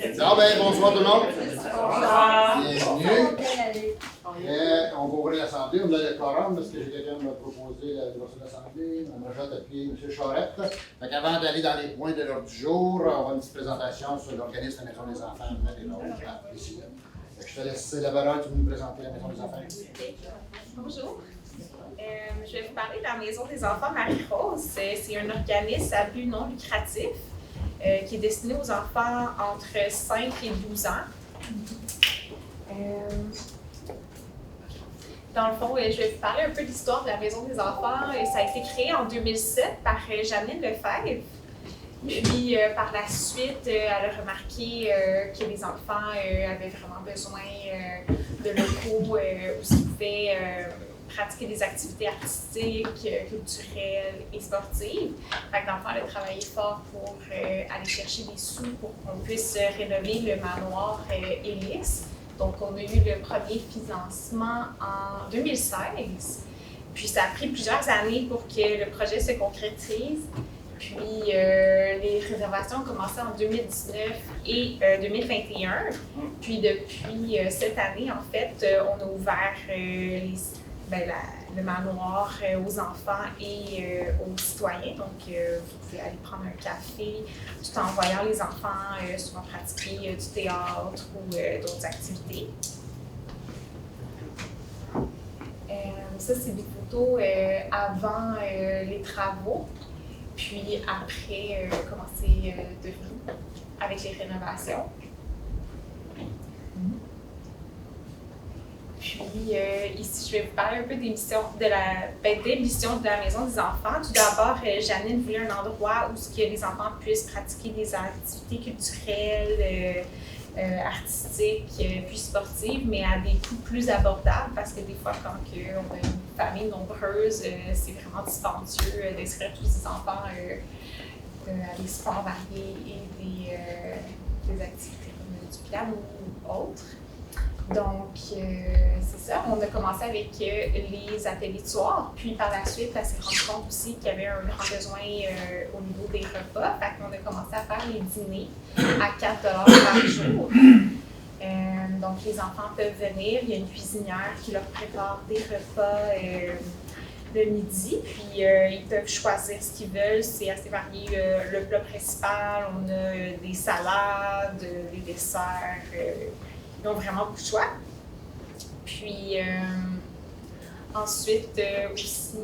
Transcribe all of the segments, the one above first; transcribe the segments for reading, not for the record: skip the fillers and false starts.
Bonsoir tout le monde. Bonsoir. Bienvenue. On va ouvrir l'Assemblée. On a le quorum parce que j'ai quelqu'un qui m'a proposé l'ouverture de l'Assemblée. On m'a déjà appuyé M. Charette. Avant d'aller dans les points de l'ordre du jour, on va avoir une petite présentation sur l'organisme de la Maison des Enfants et l'autre ici. Je te laisse la parole, tu veux nous présenter la Maison des Enfants. Bonjour. Je vais vous parler de la Maison des Enfants Marie-Rose. C'est un organisme à but non lucratif qui est destiné aux enfants entre 5 et 12 ans. Dans le fond, je vais vous parler un peu de l'histoire de la Maison des Enfants. Ça a été créé en 2007 par Janine Lefebvre. Puis, par la suite, elle a remarqué que les enfants avaient vraiment besoin de locaux où ils pouvaient pratiquer des activités artistiques, culturelles et sportives. Fait que dans le fond, elle a travaillé fort pour aller chercher des sous pour qu'on puisse rénover le manoir Hélice. Donc, on a eu le premier financement en 2016. Puis, ça a pris plusieurs années pour que le projet se concrétise. Puis, les réservations ont commencé en 2019 et 2021. Puis, depuis cette année, en fait, on a ouvert le manoir aux enfants et aux citoyens. Donc, vous pouvez aller prendre un café tout en voyant les enfants souvent pratiquer du théâtre ou d'autres activités. Ça, c'est des photos avant les travaux. Puis après, comment c'est devenu avec les rénovations. Puis ici, je vais vous parler un peu des missions de la Maison des Enfants. Tout d'abord, Janine voulait un endroit où les enfants puissent pratiquer des activités culturelles, artistiques, puis sportives, mais à des coûts plus abordables, parce que des fois, quand on a une famille nombreuse, c'est vraiment dispendieux d'inscrire tous ces enfants à des sports variés et des activités comme du piano ou autres. Donc, c'est ça. On a commencé avec les ateliers de soir, puis par la suite, elle s'est rendue compte aussi qu'il y avait un grand besoin au niveau des repas. Fait qu'on a commencé à faire les dîners à 4 $ par jour. Donc, les enfants peuvent venir. Il y a une cuisinière qui leur prépare des repas le midi, puis ils peuvent choisir ce qu'ils veulent. C'est assez varié. Le plat principal, on a des salades, des desserts. Ils ont vraiment beaucoup de choix. Puis ensuite, aussi,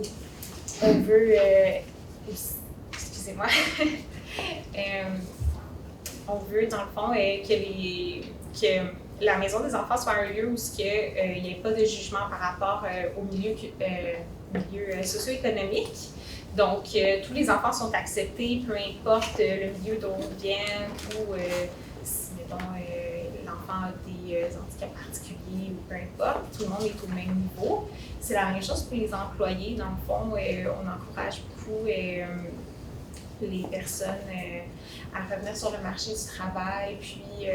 on veut, excusez-moi, on veut dans le fond que la Maison des Enfants soit un lieu où il n'y ait pas de jugement par rapport au milieu socio-économique. Donc, tous les enfants sont acceptés, peu importe le milieu d'où ils viennent ou si, mettons, l'enfant a des handicaps particuliers ou peu importe, tout le monde est au même niveau. C'est la même chose pour les employés. Dans le fond, on encourage beaucoup les personnes à revenir sur le marché du travail, puis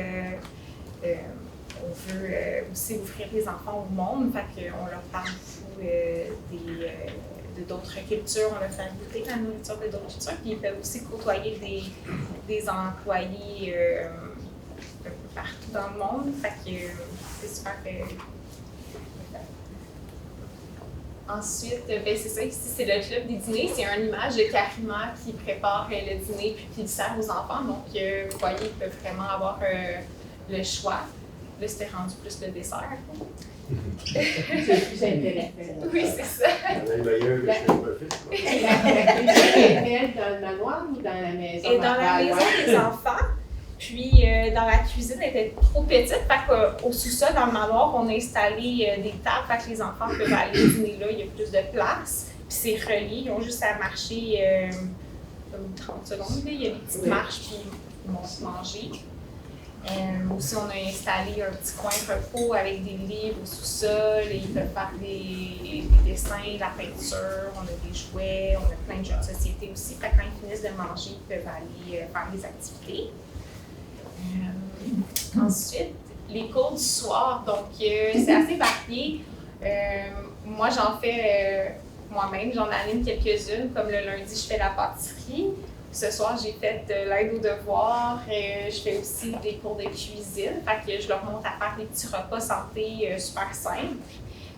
on veut aussi ouvrir les enfants au monde, fait qu'on leur parle beaucoup de d'autres cultures, on leur fait goûter la nourriture de d'autres cultures, puis ils peuvent aussi côtoyer des employés un peu partout dans le monde, fait que c'est super. Ensuite, c'est ça, ici c'est le club des dîners, c'est une image de Karima qui prépare le dîner puis qui le sert aux enfants, donc vous voyez, ils peuvent vraiment avoir le choix. Là, c'était rendu plus le dessert. C'est plus intéressant. Oui, c'est ça. La cuisine dans le manoir ou dans la maison? Et dans la maison des enfants. Puis, dans la cuisine, elle était trop petite. Fait qu'au sous-sol, dans le manoir, on a installé des tables. Fait que les enfants peuvent aller dîner là. Il y a plus de place. Puis, c'est relié. Ils ont juste à marcher comme 30 secondes. Là. Il y a des petites marches, puis ils vont se manger. Aussi, on a installé un petit coin repos avec des livres au sous-sol. Et ils peuvent faire des dessins, la peinture. On a des jouets. On a plein de jeux de société aussi. Fait que quand ils finissent de manger, ils peuvent aller faire des activités. Ensuite, les cours du soir, donc c'est assez varié. Moi, j'en fais moi-même, j'en anime quelques-unes, comme le lundi, je fais la pâtisserie. Ce soir, j'ai fait de l'aide aux devoirs. Je fais aussi des cours de cuisine. Fait que je leur montre à faire des petits repas santé super simples.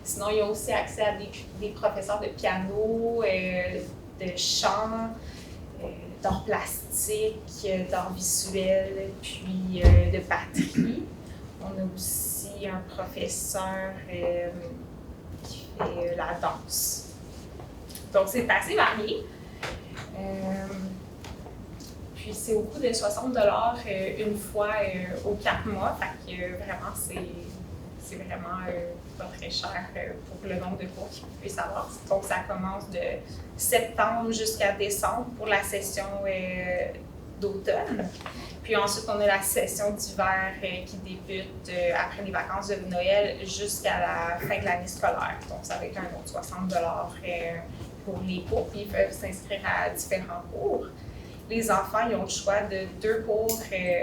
Sinon, ils ont aussi accès à des professeurs de piano, de chant, d'art plastique, d'art visuel, puis de batterie. On a aussi un professeur qui fait la danse. Donc, c'est assez varié. Puis, c'est au coût de 60 $ une fois aux 4 mois. Fait que vraiment, c'est vraiment pas très cher pour le nombre de cours qu'ils puissent avoir. Donc, ça commence de septembre jusqu'à décembre pour la session d'automne. Puis ensuite, on a la session d'hiver qui débute après les vacances de Noël jusqu'à la fin de l'année scolaire. Donc, ça va être un autre 60 $ pour les cours. Puis, ils peuvent s'inscrire à différents cours. Les enfants, ils ont le choix de 2 cours,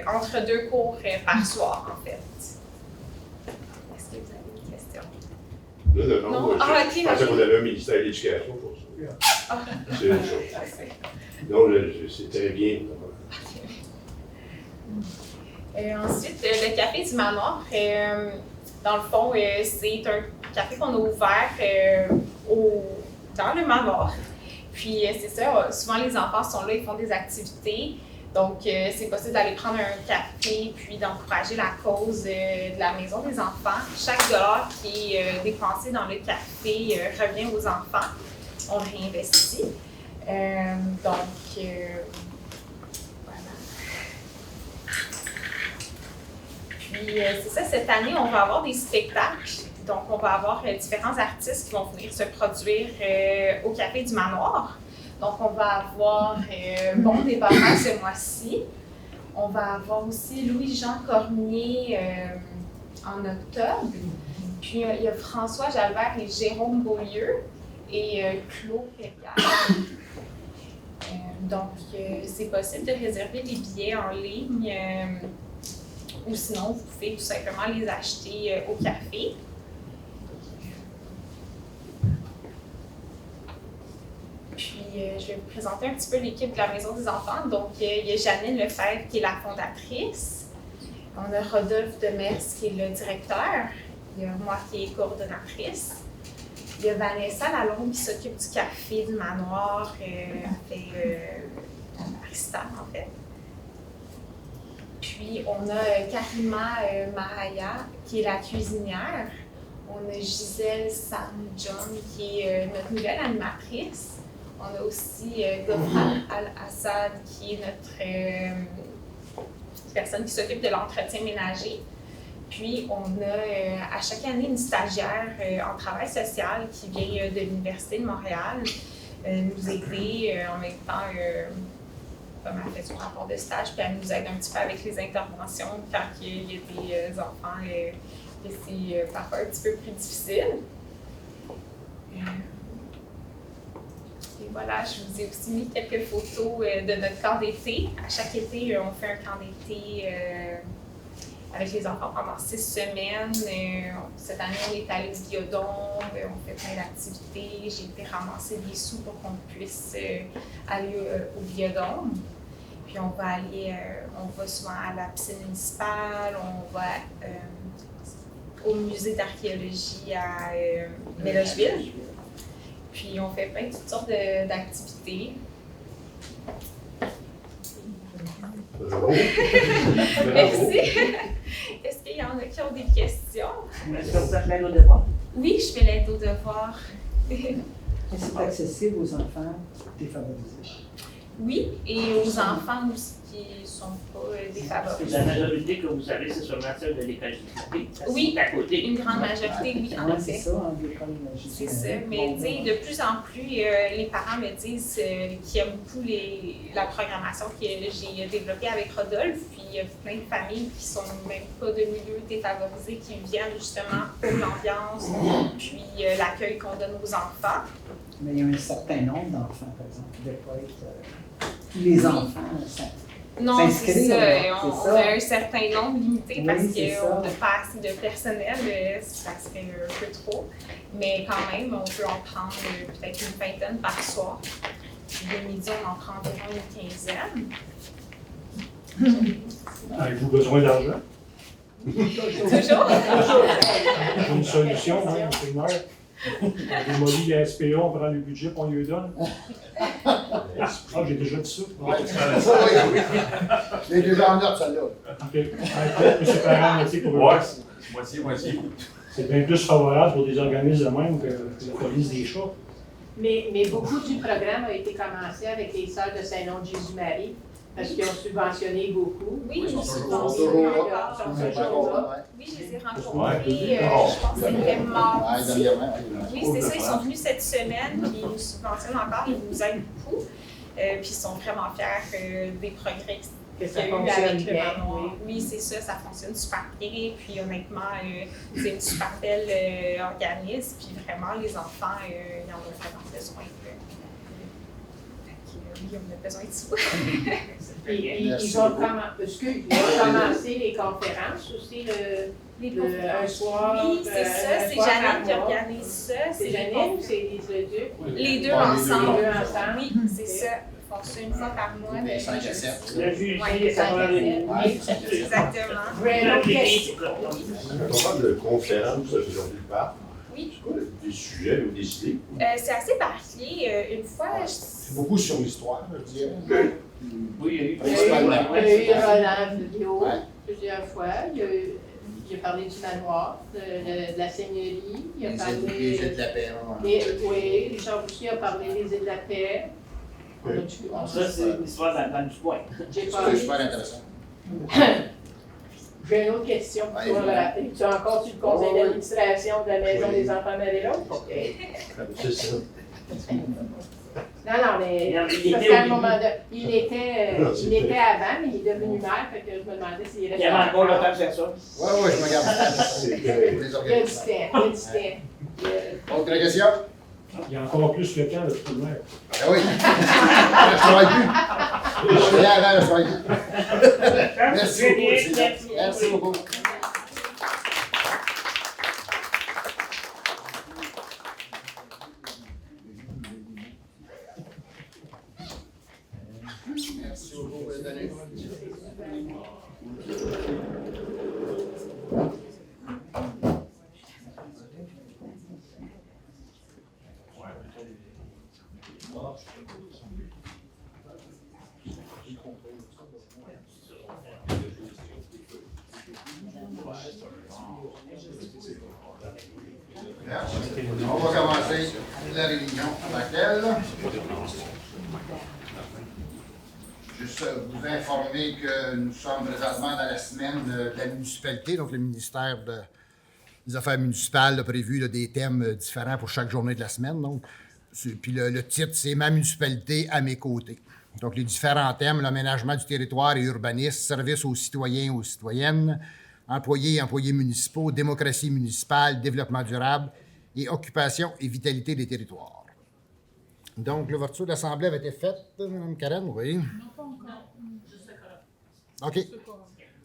entre 2 cours par soir, en fait. Est-ce que vous avez une question? Là, non, moi, je pensais qu'on avait un ministère de l'Éducation pour ça. C'est une chose. Donc, c'est très bien. Ensuite, le café du manoir, dans le fond, c'est un café qu'on a ouvert dans le manoir. Puis, c'est ça, souvent les enfants sont là, ils font des activités. Donc, c'est possible d'aller prendre un café puis d'encourager la cause de la maison des enfants. Chaque dollar qui est dépensé dans le café revient aux enfants. On le réinvestit. Voilà. Puis, c'est ça, cette année, on va avoir des spectacles. Donc, on va avoir différents artistes qui vont venir se produire au Café du Manoir. Donc, on va avoir Bon Débarras ce mois-ci. On va avoir aussi Louis-Jean Cormier en octobre. Puis, il y a François Jalbert et Jérôme Beaulieu et Claude Perrière. Donc, c'est possible de réserver des billets en ligne ou sinon, vous pouvez tout simplement les acheter au café. Puis, je vais vous présenter un petit peu l'équipe de la Maison des enfants. Donc, il y a Janine Lefebvre qui est la fondatrice. On a Rodolphe Demers qui est le directeur. Il y a moi qui est coordonnatrice. Il y a Vanessa Lalonde qui s'occupe du café du manoir. Elle fait la barista, en fait. Puis, on a Karima Mahaya qui est la cuisinière. On a Gisèle Sam John qui est notre nouvelle animatrice. On a aussi Gofran Al-Assad qui est notre personne qui s'occupe de l'entretien ménager. Puis, on a à chaque année une stagiaire en travail social qui vient de l'Université de Montréal nous aider en même temps. Comme elle fait son rapport de stage, puis elle nous aide un petit peu avec les interventions quand il y a des enfants et c'est parfois un petit peu plus difficile. Et voilà, je vous ai aussi mis quelques photos de notre camp d'été. À chaque été, on fait un camp d'été avec les enfants pendant 6 semaines. Cette année, on est allé au Biodôme, on fait plein d'activités. J'ai été ramasser des sous pour qu'on puisse aller au Biodôme. Puis on va souvent à la piscine municipale, on va au musée d'archéologie à Mélogeville. Puis on fait plein de toutes sortes d'activités. Merci. Est-ce qu'il y en a qui ont des questions? Est-ce que vous faites l'aide aux devoirs? Oui, je fais l'aide aux devoirs. C'est accessible aux enfants défavorisés? Oui, et aux enfants aussi qui ne sont pas défavorisés. La majorité que vous savez, c'est sûrement celle de l'école JCP. Oui, à côté. Une grande majorité, oui, en C'est effet. ça, en l'école C'est ça. Mais tu sais, de plus en plus, les parents me disent qu'ils aiment beaucoup la programmation que j'ai développée avec Rodolphe. Puis il y a plein de familles qui sont même pas de milieux défavorisés qui viennent justement pour l'ambiance, puis l'accueil qu'on donne aux enfants. Mais il y a un certain nombre d'enfants, par exemple, qui ne devaient pas être. Tous les enfants. Non, c'est ça. C'est On ça. a un certain nombre limité Oui, parce c'est ça. qu'on n'a pas assez de personnel, ça serait un peu trop. Mais quand même, on peut en prendre peut-être une vingtaine par soir. le midi, on en prend environ une quinzaine. Avez-vous besoin d'argent? Toujours? J'ai une solution, hein, monsieur le maire. On démolit les SPA, on prend le budget, puis on lui donne. Ah, j'ai déjà dit ça. Oui. J'ai déjà en note, celle-là. OK. Monsieur Parent, merci pour le Moitié. C'est bien plus favorable pour des organismes de même que la police des chats. Mais beaucoup du programme a été commencé avec les sœurs de Saint-Nom-de-Jésus-Marie, parce qu'ils ont subventionné beaucoup. Oui, Ils sont je toujours là. Oui, je les ai Ouais. rencontrés, je pense que c'était Ah, mardi. dernièrement, Oui, c'est ça, ils sont venus cette semaine, puis ils nous subventionnent encore, ils nous aident beaucoup. Puis ils sont vraiment fiers des progrès Que qu'il y ça a eu fonctionne avec le bien, manoir. oui. Oui, c'est ça fonctionne super bien. Puis honnêtement, c'est une super belle organisme. Puis vraiment, les enfants, ils en ont vraiment besoin. Fait que, oui, on a besoin de sous. Ils ont commencé les conférences aussi un soir. Oui, c'est ça, c'est Janine qui organise ça. C'est Janine ou c'est Lise Leduc? Les deux Ouais, ensemble. les deux ensemble. Oui, c'est ça. Ils font ça une fois par mois. Des le 5 à jeudi. 7. Le juge, Ouais, il est cinq à sept. Exactement. Une autre question. On parle de conférences aujourd'hui par. Oui. C'est quoi des sujets ou des idées? C'est assez varié. Une fois, C'est beaucoup sur l'histoire, je dirais. Oui, il y a eu Principalement. Il y a eu Roland Vidéo Ouais. plusieurs fois. Il a parlé du manoir, de la seigneurie. Il a Les parlé. îles de la paix. Oui, Richard Boucher a parlé des îles de la paix. Oui. Ça, c'est l'histoire dans du coin. J'ai C'est parlé. super intéressant. J'ai une autre question pour Ouais, toi. évidemment. Tu es encore sur le conseil d'administration de la Maison Oui. des enfants Marie-Laure? OK. C'est ça. Non, mais Il parce était qu'à un au moment début. il était avant, mais il est devenu maire, fait que je me demandais s'il Il restait. y avait encore le temps de faire ça. Oui, je me garde. C'est Les Il y a du organismes. temps, il y a du temps. Autre question? Il y a encore plus le temps de tout le maire. Ben oui. Je travaille plus. Je suis là avant, je travaille plus. Merci Très bien, beaucoup. Merci beaucoup. Merci beaucoup d'être venu. On va commencer la réunion avec elle. Juste vous informer que nous sommes présentement dans la semaine de la municipalité, donc le ministère des Affaires municipales a prévu des thèmes différents pour chaque journée de la semaine. Donc, puis le titre, c'est « Ma municipalité à mes côtés ». Donc, les différents thèmes, l'aménagement du territoire et urbanisme, services aux citoyens et aux citoyennes, employés et employés municipaux, démocratie municipale, développement durable et occupation et vitalité des territoires. Donc, l'ouverture de l'Assemblée avait été faite, Mme Karen, oui? Non, pas encore. OK.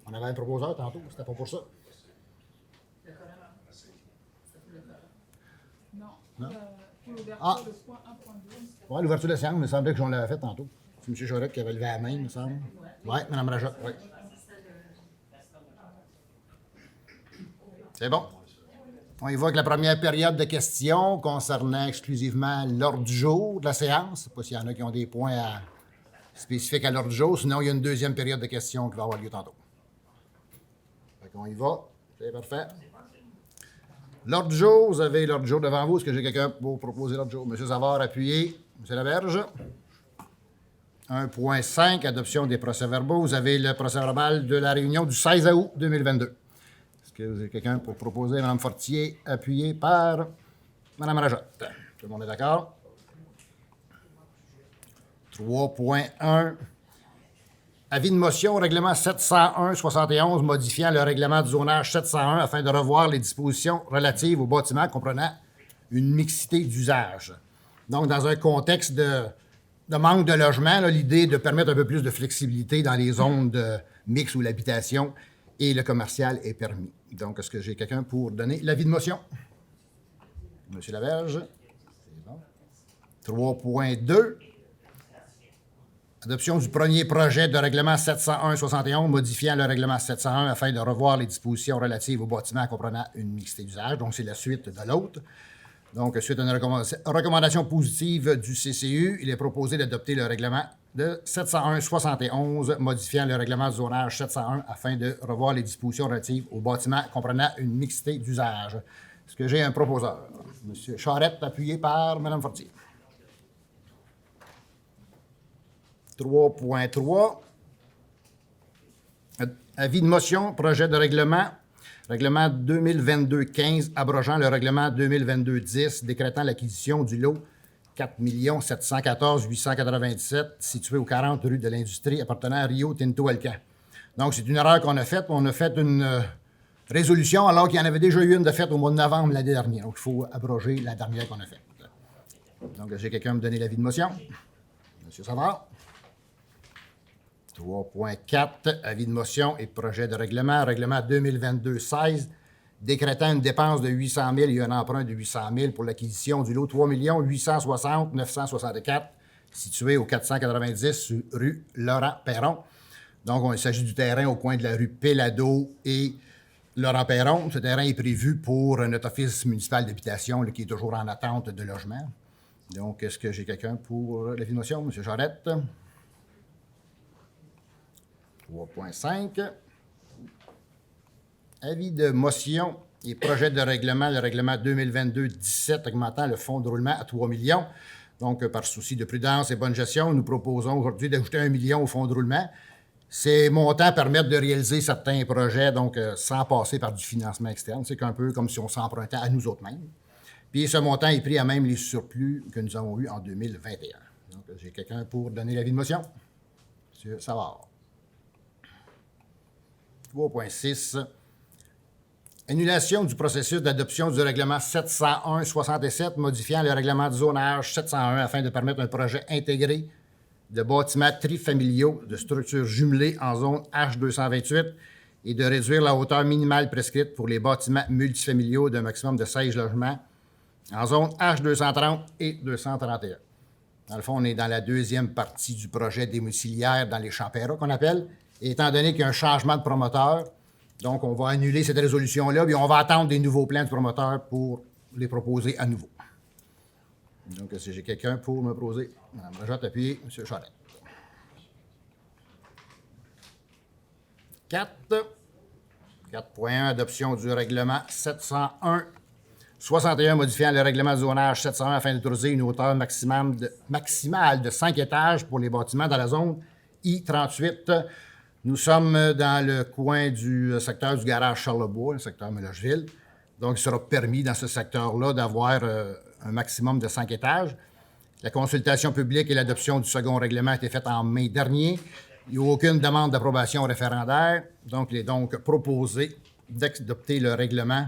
On avait un proposeur tantôt, c'était pas pour ça. Non? Ah! Oui, l'ouverture de la séance, il me semblait que j'en l'avais fait tantôt. C'est M. Chorette qui avait levé la main, il me semble. Oui, Mme Rajat, oui. C'est bon. On y va avec la première période de questions concernant exclusivement l'ordre du jour de la séance. Je ne sais pas s'il y en a qui ont des points spécifiques à l'ordre du jour. Sinon, il y a une deuxième période de questions qui va avoir lieu tantôt. Fait qu'on y va. C'est parfait. L'ordre du jour, vous avez l'ordre du jour devant vous. Est-ce que j'ai quelqu'un pour proposer l'ordre du jour? M. Savard, appuyé. M. Laberge. 1.5, adoption des procès-verbaux. Vous avez le procès-verbal de la réunion du 16 août 2022. Est-ce que vous avez quelqu'un pour proposer? Mme Fortier, appuyé par Mme Rajotte. Tout le monde est d'accord? 3.1. Avis de motion au règlement 701-71 modifiant le règlement du zonage 701 afin de revoir les dispositions relatives aux bâtiments comprenant une mixité d'usage. Donc, dans un contexte de manque de logement, l'idée est de permettre un peu plus de flexibilité dans les zones de mix où l'habitation et le commercial est permis. Donc, est-ce que j'ai quelqu'un pour donner l'avis de motion? M. Laberge. C'est bon. 3.2. Adoption du premier projet de règlement 701-71 modifiant le règlement 701 afin de revoir les dispositions relatives aux bâtiments comprenant une mixité d'usage. Donc, c'est la suite de l'autre. Donc, suite à une recommandation positive du CCU, il est proposé d'adopter le règlement de 701-71 modifiant le règlement de zonage 701 afin de revoir les dispositions relatives aux bâtiments comprenant une mixité d'usage. Est-ce que j'ai un proposeur? M. Charette, appuyé par Mme Fortier. 3.3. Avis de motion, projet de règlement 2022-15, abrogeant le règlement 2022-10, décrétant l'acquisition du lot 4 714 897 situé aux 40 rue de l'Industrie appartenant à Rio Tinto Alcan. Donc, c'est une erreur qu'on a faite. On a fait une résolution alors qu'il y en avait déjà eu une de faite au mois de novembre l'année dernière. Donc, il faut abroger la dernière qu'on a faite. Donc, j'ai quelqu'un me donner l'avis de motion. M. Savard. 3.4, avis de motion et projet de règlement 2022-16, décrétant une dépense de 800 000 et un emprunt de 800 000 pour l'acquisition du lot 3 860 964, situé au 490 rue Laurent-Perron. Donc, il s'agit du terrain au coin de la rue Pellado et Laurent-Perron. Ce terrain est prévu pour notre office municipal d'habitation qui est toujours en attente de logement. Donc, est-ce que j'ai quelqu'un pour l'avis de motion? M. Charette. 3.5. Avis de motion et projet de règlement, le règlement 2022-17 augmentant le fonds de roulement à 3 millions. Donc, par souci de prudence et bonne gestion, nous proposons aujourd'hui d'ajouter 1 million au fonds de roulement. Ces montants permettent de réaliser certains projets, donc sans passer par du financement externe. C'est un peu comme si on s'empruntait à nous autres mêmes. Puis ce montant est pris à même les surplus que nous avons eus en 2021. Donc, j'ai quelqu'un pour donner l'avis de motion. M. Savard. 3.6. Annulation du processus d'adoption du règlement 701-67 modifiant le règlement de zonage 701 afin de permettre un projet intégré de bâtiments trifamiliaux de structures jumelées en zone H228 et de réduire la hauteur minimale prescrite pour les bâtiments multifamiliaux d'un maximum de 16 logements en zone H230 et 231. Dans le fond, on est dans la deuxième partie du projet domiciliaire dans les Champs-Perras qu'on appelle. Et étant donné qu'il y a un changement de promoteur, donc on va annuler cette résolution-là, puis on va attendre des nouveaux plans du promoteur pour les proposer à nouveau. Donc, si j'ai quelqu'un pour me proposer, Mme Rajotte, appuyez, M. Charette. 4.1, adoption du règlement 701-61 modifiant le règlement de zonage 701 afin d'autoriser une hauteur maximale de 5 étages pour les bâtiments dans la zone I-38. Nous sommes dans le coin du secteur du garage Charlebois, le secteur Melocheville. Donc, il sera permis dans ce secteur-là d'avoir un maximum de 5 étages. La consultation publique et l'adoption du second règlement a été faite en mai dernier. Il n'y a aucune demande d'approbation référendaire. Donc, il est donc proposé d'adopter le règlement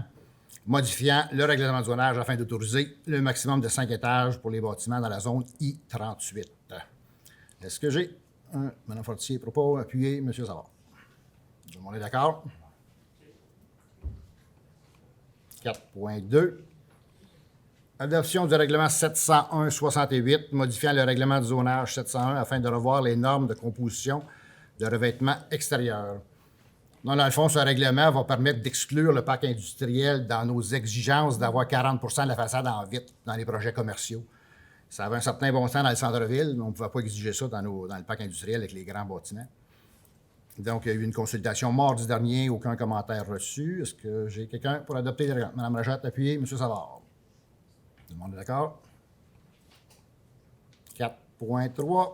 modifiant le règlement de zonage afin d'autoriser le maximum de 5 étages pour les bâtiments dans la zone I-38. Est-ce que j'ai Mme Fortier propose, appuyez, M. Savard. Tout le monde est d'accord? 4.2. Adoption du règlement 701-68, modifiant le règlement de zonage 701 afin de revoir les normes de composition de revêtement extérieur. Dans le fond, ce règlement va permettre d'exclure le parc industriel dans nos exigences d'avoir 40 % de la façade en vitre dans les projets commerciaux. Ça avait un certain bon sens dans le centre-ville, mais on ne pouvait pas exiger ça dans le parc industriel avec les grands bâtiments. Donc, il y a eu une consultation mardi dernier, aucun commentaire reçu. Est-ce que j'ai quelqu'un pour adopter le règlement? Mme Rajotte, appuyez. M. Savard. Tout le monde est d'accord? 4.3.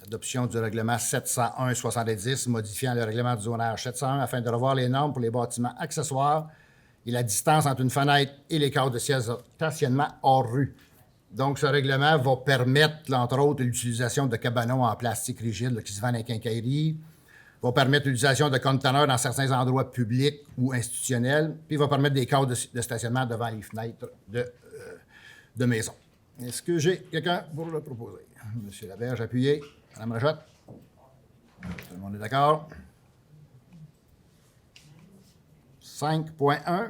Adoption du règlement 701-70, modifiant le règlement de zonage 701 afin de revoir les normes pour les bâtiments accessoires et la distance entre une fenêtre et les cadres de stationnement hors rue. Donc, ce règlement va permettre, entre autres, l'utilisation de cabanons en plastique rigide qui se vendent à la quincaillerie, va permettre l'utilisation de conteneurs dans certains endroits publics ou institutionnels, puis va permettre des cadres de stationnement devant les fenêtres de maisons. Est-ce que j'ai quelqu'un pour le proposer? M. Laberge, appuyez. Mme Rajotte? Tout le monde est d'accord? 5.1.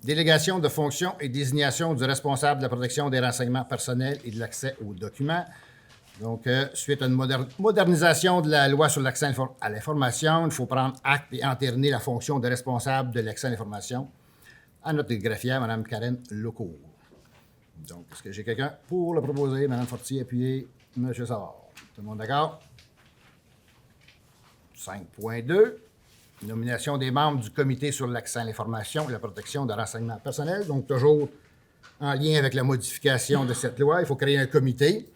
Délégation de fonctions et désignation du responsable de la protection des renseignements personnels et de l'accès aux documents. Donc, suite à une modernisation de la loi sur l'accès à l'information, il faut prendre acte et entériner la fonction de responsable de l'accès à l'information à notre greffière, Mme Karen Lecourt. Donc, est-ce que j'ai quelqu'un pour le proposer? Mme Fortier, appuyez. M. Savard. Tout le monde d'accord? 5.2. Nomination des membres du comité sur l'accès à l'information et la protection des renseignements personnels. Donc, toujours en lien avec la modification de cette loi, il faut créer un comité.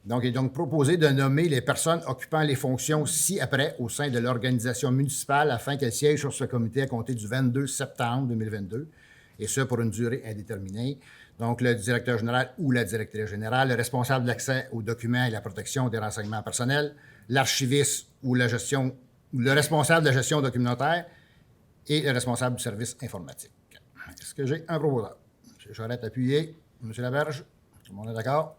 Donc, il est donc proposé de nommer les personnes occupant les fonctions ci-après au sein de l'organisation municipale afin qu'elles siègent sur ce comité à compter du 22 septembre 2022, et ce pour une durée indéterminée. Donc, le directeur général ou la directrice générale, le responsable de l'accès aux documents et la protection des renseignements personnels, l'archiviste ou le responsable de la gestion documentaire et le responsable du service informatique. Est-ce que j'ai un proposeur? M. Charette, appuyé. M. Laberge, tout le monde est d'accord?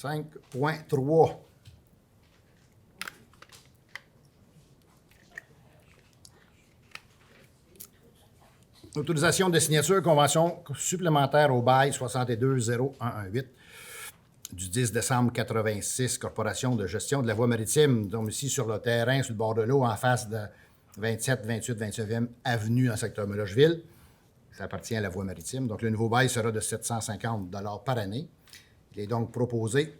5.3. Autorisation de signature, convention supplémentaire au bail 620118 du 10 décembre 86, Corporation de gestion de la voie maritime, donc ici sur le terrain, sur le bord de l'eau, en face de 27, 28, 29e avenue dans le secteur Melocheville. Ça appartient à la voie maritime. Donc, le nouveau bail sera de 750 $ par année. Il est donc proposé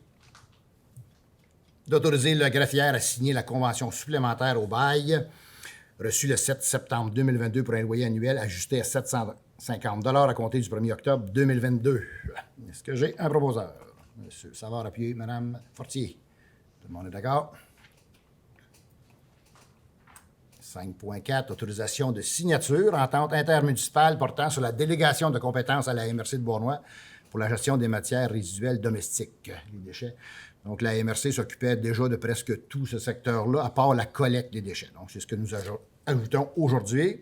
d'autoriser le greffière à signer la convention supplémentaire au bail, reçue le 7 septembre 2022 pour un loyer annuel ajusté à 750 $ à compter du 1er octobre 2022. Est-ce que j'ai un proposeur? Monsieur Savard, appuyé. Madame Fortier. Tout le monde est d'accord? 5.4, autorisation de signature, entente intermunicipale portant sur la délégation de compétences à la MRC de Beauharnois pour la gestion des matières résiduelles domestiques, les déchets. Donc, la MRC s'occupait déjà de presque tout ce secteur-là, à part la collecte des déchets. Donc, c'est ce que nous ajoutons aujourd'hui.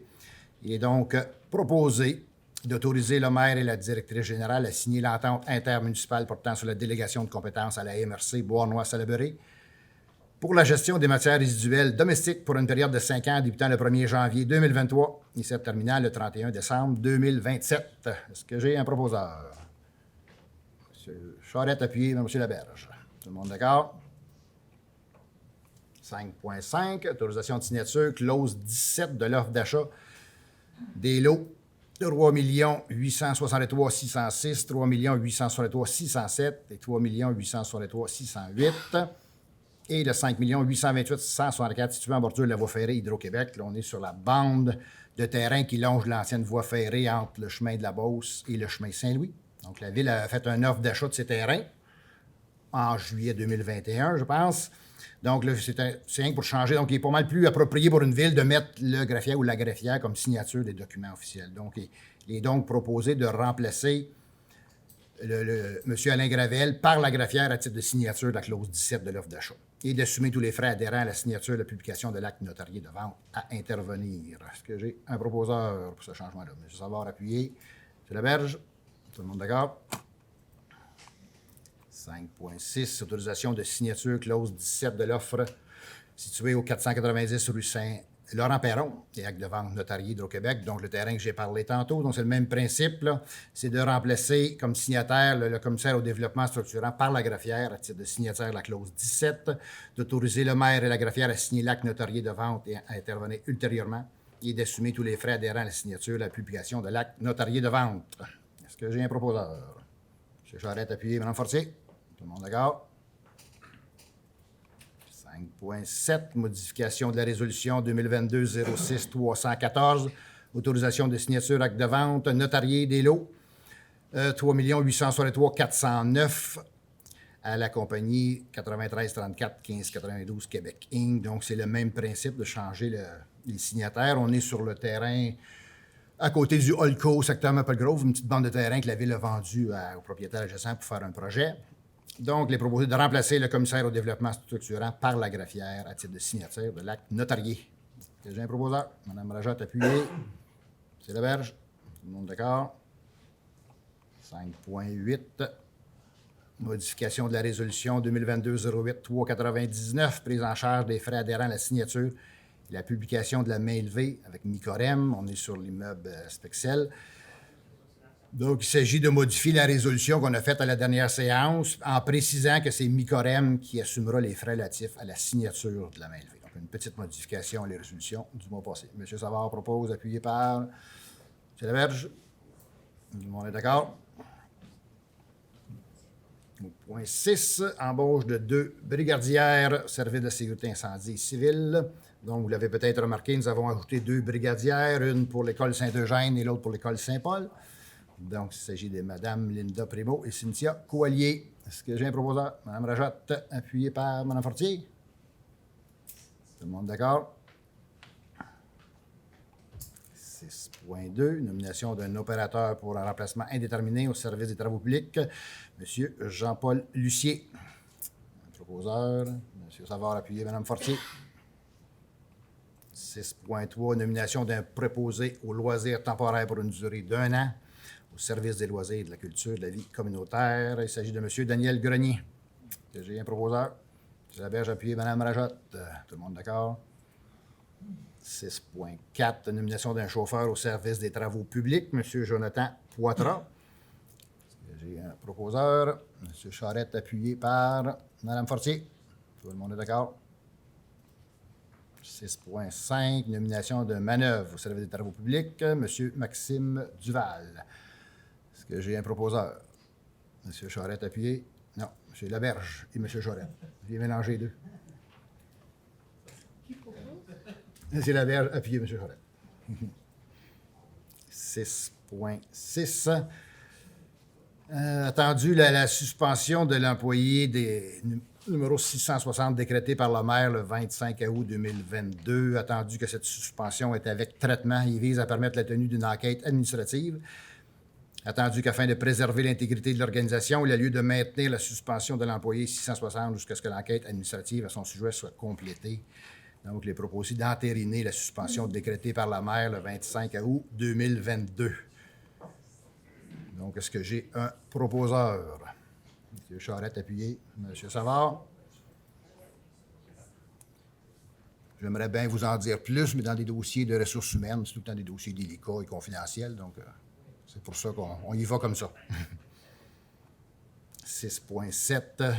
Il est donc proposé d'autoriser le maire et la directrice générale à signer l'entente intermunicipale portant sur la délégation de compétences à la MRC Beauharnois-Salaberry pour la gestion des matières résiduelles domestiques pour une période de 5 ans débutant le 1er janvier 2023 et se terminant le 31 décembre 2027. Est-ce que j'ai un proposeur? M. Charette, appuyé. M. Laberge. Tout le monde d'accord? 5.5, autorisation de signature, clause 17 de l'offre d'achat des lots 3 863 606, 3 863 607 et 3 863 608 et le 5 828 164 situé en bordure de la voie ferrée Hydro-Québec. Là, on est sur la bande de terrain qui longe l'ancienne voie ferrée entre le chemin de la Beauce et le chemin Saint-Louis. Donc, la Ville a fait une offre d'achat de ces terrains en juillet 2021, je pense. Donc, là, c'est rien que pour changer. Donc, il est pas mal plus approprié pour une ville de mettre le greffier ou la greffière comme signature des documents officiels. Donc, il est donc proposé de remplacer M. Alain Gravel par la greffière à titre de signature de la clause 17 de l'offre d'achat et d'assumer tous les frais adhérents à la signature et la publication de l'acte notarié de vente à intervenir. Est-ce que j'ai un proposeur pour ce changement-là? M. Savard, appuyé. M. Laberge. Tout le monde d'accord? 5.6, autorisation de signature, clause 17 de l'offre située au 490 rue Saint-Laurent-Perron et acte de vente notarié d'Hydro-Québec. Donc, le terrain que j'ai parlé tantôt. Donc, c'est le même principe, là. C'est de remplacer comme signataire le commissaire au développement structurant par la greffière à titre de signataire de la clause 17, d'autoriser le maire et la greffière à signer l'acte notarié de vente et à intervenir ultérieurement et d'assumer tous les frais adhérents à la signature et la publication de l'acte notarié de vente. Est-ce que j'ai un proposeur? M. Charette, appuyé. Mme Fortier. Tout le monde d'accord? 5.7, modification de la résolution 2022-06-314, autorisation de signature, acte de vente, notarié des lots, 3 863 409 à la compagnie 9334 1592 Québec Inc. Donc, c'est le même principe de changer les signataires. On est sur le terrain à côté du Holco, secteur Maple Grove, une petite bande de terrain que la Ville a vendue au propriétaire adjacent pour faire un projet. Donc, il est proposé de remplacer le commissaire au développement structurant par la greffière à titre de signature de l'acte notarié. J'ai un proposeur. Mme Rajotte, appuyé. C'est Laberge. Tout le monde d'accord? 5.8. Modification de la résolution 2022-08-399, prise en charge des frais adhérents à la signature et la publication de la main levée avec Micorem. On est sur l'immeuble Spexel. Donc, il s'agit de modifier la résolution qu'on a faite à la dernière séance en précisant que c'est Micorem qui assumera les frais relatifs à la signature de la main levée. Donc, une petite modification à la résolution du mois passé. M. Savard propose, appuyé par M. Laberge. Tout le monde est d'accord? Au point 6, embauche de 2 brigadières, service de sécurité incendie civile. Donc, vous l'avez peut-être remarqué, nous avons ajouté 2 brigadières, une pour l'école Saint-Eugène et l'autre pour l'école Saint-Paul. Donc, il s'agit de Mme Linda Primo et Cynthia Coallier. Est-ce que j'ai un proposeur? Mme Rajotte, appuyé par Mme Fortier. Tout le monde d'accord? 6.2, nomination d'un opérateur pour un remplacement indéterminé au service des travaux publics, M. Jean-Paul Lucier. Un proposeur, M. Savard, appuyé, Mme Fortier. 6.3, nomination d'un préposé aux loisirs temporaires pour une durée d'1 an au service des loisirs, de la culture, de la vie communautaire. Il s'agit de M. Daniel Grenier. J'ai un proposeur. M. Laberge, appuyé, Mme Rajotte. Tout le monde d'accord? 6.4, nomination d'un chauffeur au service des travaux publics, M. Jonathan Poitras. J'ai un proposeur. M. Charette, appuyé par Mme Fortier. Tout le monde est d'accord? 6.5, nomination de manœuvre au service des travaux publics, M. Maxime Duval. Est-ce que j'ai un proposeur? M. Charette, appuyé? Non. M. Laberge et M. Charette. J'ai mélangé les deux. M. Laberge, appuyé, M. Charette. 6.6. Attendu la suspension de l'employé des numéro 660 décrété par le maire le 25 août 2022. Attendu que cette suspension est avec traitement et vise à permettre la tenue d'une enquête administrative. Attendu qu'afin de préserver l'intégrité de l'organisation, il a lieu de maintenir la suspension de l'employé 660 jusqu'à ce que l'enquête administrative à son sujet soit complétée. Donc, il est proposé d'entériner la suspension décrétée par la maire le 25 août 2022. Donc, est-ce que j'ai un proposeur? M. Charette, appuyé. M. Savard. J'aimerais bien vous en dire plus, mais dans des dossiers de ressources humaines, c'est tout le temps des dossiers délicats et confidentiels, donc c'est pour ça qu'on y va comme ça. 6.7.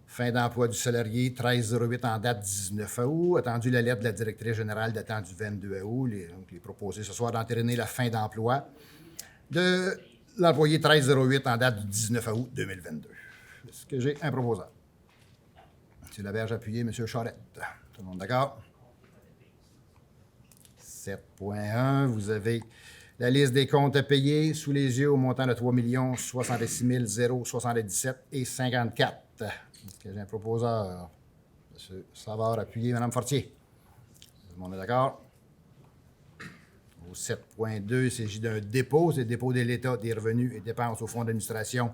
Fin d'emploi du salarié, 13.08 en date 19 août. Attendu la lettre de la directrice générale datant du 22 août. Donc, il est proposé ce soir d'entériner la fin d'emploi de l'employé 13.08 en date du 19 août 2022. Est-ce que j'ai un proposeur? M. Laberge, appuyé. M. Charette. Tout le monde d'accord? 7.1. Vous avez la liste des comptes à payer sous les yeux au montant de 3 66 077 et 54. Est-ce que j'ai un proposeur? M. Savard, appuyé. Mme Fortier. Tout le monde est d'accord? Au 7.2, il s'agit d'un dépôt. C'est le dépôt de l'État des revenus et dépenses au fonds d'administration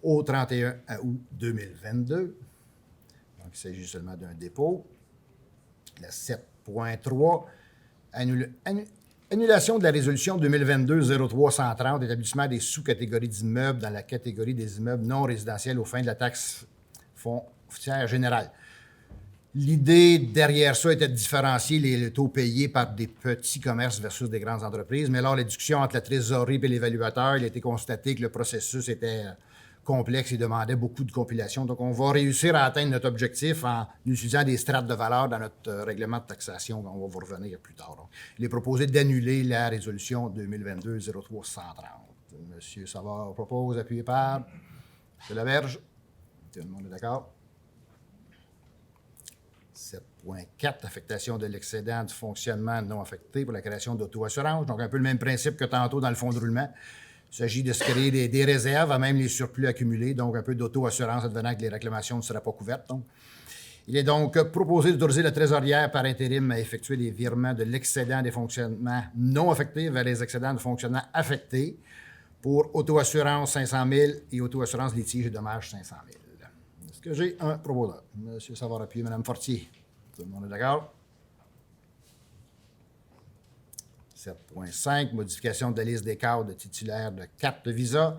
au 31 août 2022. Donc, il s'agit seulement d'un dépôt. Le 7.3, annulation de la résolution 2022-03-130, établissement des sous-catégories d'immeubles dans la catégorie des immeubles non résidentiels aux fins de la taxe foncière générale. L'idée derrière ça était de différencier les taux payés par des petits commerces versus des grandes entreprises. Mais lors de la discussion entre la trésorerie et l'évaluateur, il a été constaté que le processus était complexe et demandait beaucoup de compilation. Donc, on va réussir à atteindre notre objectif en utilisant des strates de valeur dans notre règlement de taxation. On va vous revenir plus tard. Donc, il est proposé d'annuler la résolution 2022-03-130. M. Savard propose, appuyé par M. Laberge. Tout le monde est d'accord? 7.4, affectation de l'excédent du fonctionnement non affecté pour la création d'auto-assurance. Donc, un peu le même principe que tantôt dans le fonds de roulement. Il s'agit de se créer des réserves, à même les surplus accumulés, donc un peu d'auto-assurance advenant que les réclamations ne seraient pas couvertes. Donc. Il est donc proposé d'autoriser la trésorière par intérim à effectuer des virements de l'excédent des fonctionnements non affectés vers les excédents de fonctionnement affectés pour auto-assurance 500 000 et auto-assurance litige et dommages 500 000. Est-ce que j'ai un proposeur? M. Savard, appuyé. Mme Fortier. Tout le monde est d'accord? 7.5, modification de la liste des cadres titulaires de carte Visa.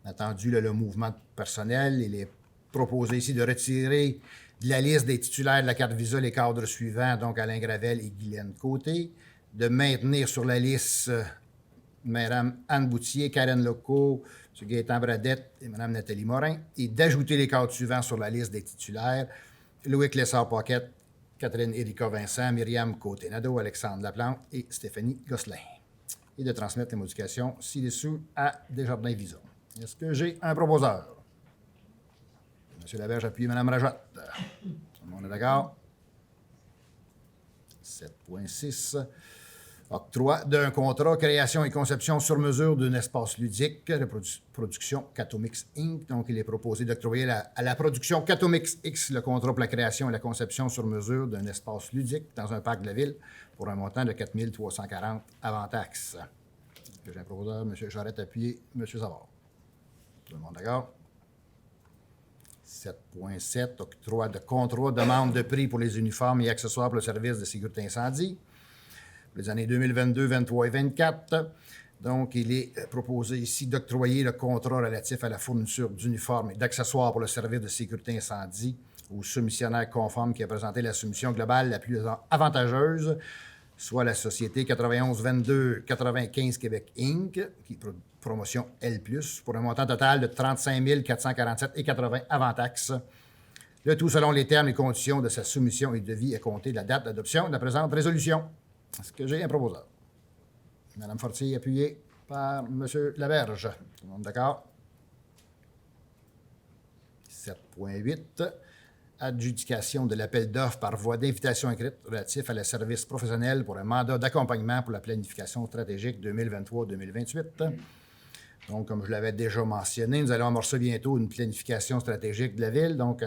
Attendu le mouvement de personnel. Il est proposé ici de retirer de la liste des titulaires de la carte Visa les cadres suivants, donc Alain Gravel et Guylaine Côté. De maintenir sur la liste Mme Anne Boutier, Karen Lecault, M. Gaétan Bradette et Mme Nathalie Morin, et d'ajouter les cadres suivants sur la liste des titulaires: Loïc Lessard-Paquette, Catherine Érica Vincent, Myriam Côté-Nadeau, Alexandre Laplante et Stéphanie Gosselin. Et de transmettre les modifications ci-dessous à Desjardins-Vison. Est-ce que j'ai un proposeur? M. Laberge appuie Mme Rajotte. Tout le monde est d'accord? 7.6. Octroi d'un contrat création et conception sur mesure d'un espace ludique de production Catomix Inc. Donc, il est proposé d'octroyer à la production Catomix X le contrat pour la création et la conception sur mesure d'un espace ludique dans un parc de la ville pour un montant de 4 340 avant taxe. J'ai un proposeur, M. Charette appuyé, M. Savard. Tout le monde d'accord? 7.7. Octroi de contrat, demande de prix pour les uniformes et accessoires pour le service de sécurité incendie pour les années 2022, 2023 et 2024. Donc, il est proposé ici d'octroyer le contrat relatif à la fourniture d'uniformes et d'accessoires pour le service de sécurité incendie au soumissionnaire conforme qui a présenté la soumission globale la plus avantageuse, soit la société 9122-95 Québec Inc., qui promotion L+, pour un montant total de 35 447,80 avant taxe. Le tout selon les termes et conditions de sa soumission et devis à compter de la date d'adoption de la présente résolution. Est-ce que j'ai un proposeur? Mme Fortier, appuyée par M. Laberge. Tout le monde d'accord? 7.8. Adjudication de l'appel d'offres par voie d'invitation écrite relatif à la service professionnel pour un mandat d'accompagnement pour la planification stratégique 2023-2028. Donc, comme je l'avais déjà mentionné, nous allons amorcer bientôt une planification stratégique de la ville. Donc,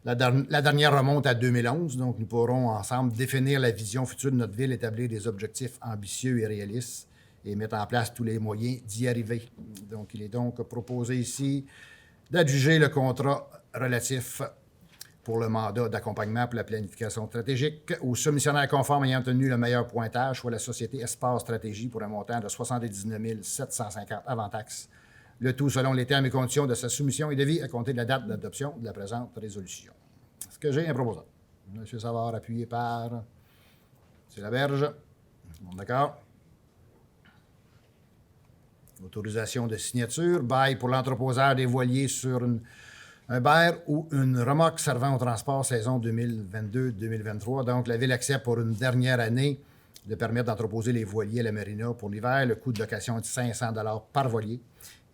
la dernière remonte à 2011. Donc, nous pourrons ensemble définir la vision future de notre ville, établir des objectifs ambitieux et réalistes et mettre en place tous les moyens d'y arriver. Donc, il est donc proposé ici d'adjuger le contrat relatif pour le mandat d'accompagnement pour la planification stratégique au soumissionnaire conforme ayant tenu le meilleur pointage, soit la société Espace Stratégie pour un montant de 79 750 avant taxe. Le tout selon les termes et conditions de sa soumission et devis à compter de la date d'adoption de la présente résolution. Est-ce que j'ai un proposeur? M. Savard, appuyé par M. Laberge. Tout le monde d'accord? Autorisation de signature, bail pour l'entreposage des voiliers sur un BER ou une remorque servant au transport saison 2022-2023. Donc, la Ville accepte pour une dernière année de permettre d'entreposer les voiliers à la marina pour l'hiver. Le coût de location est de 500 $ par voilier.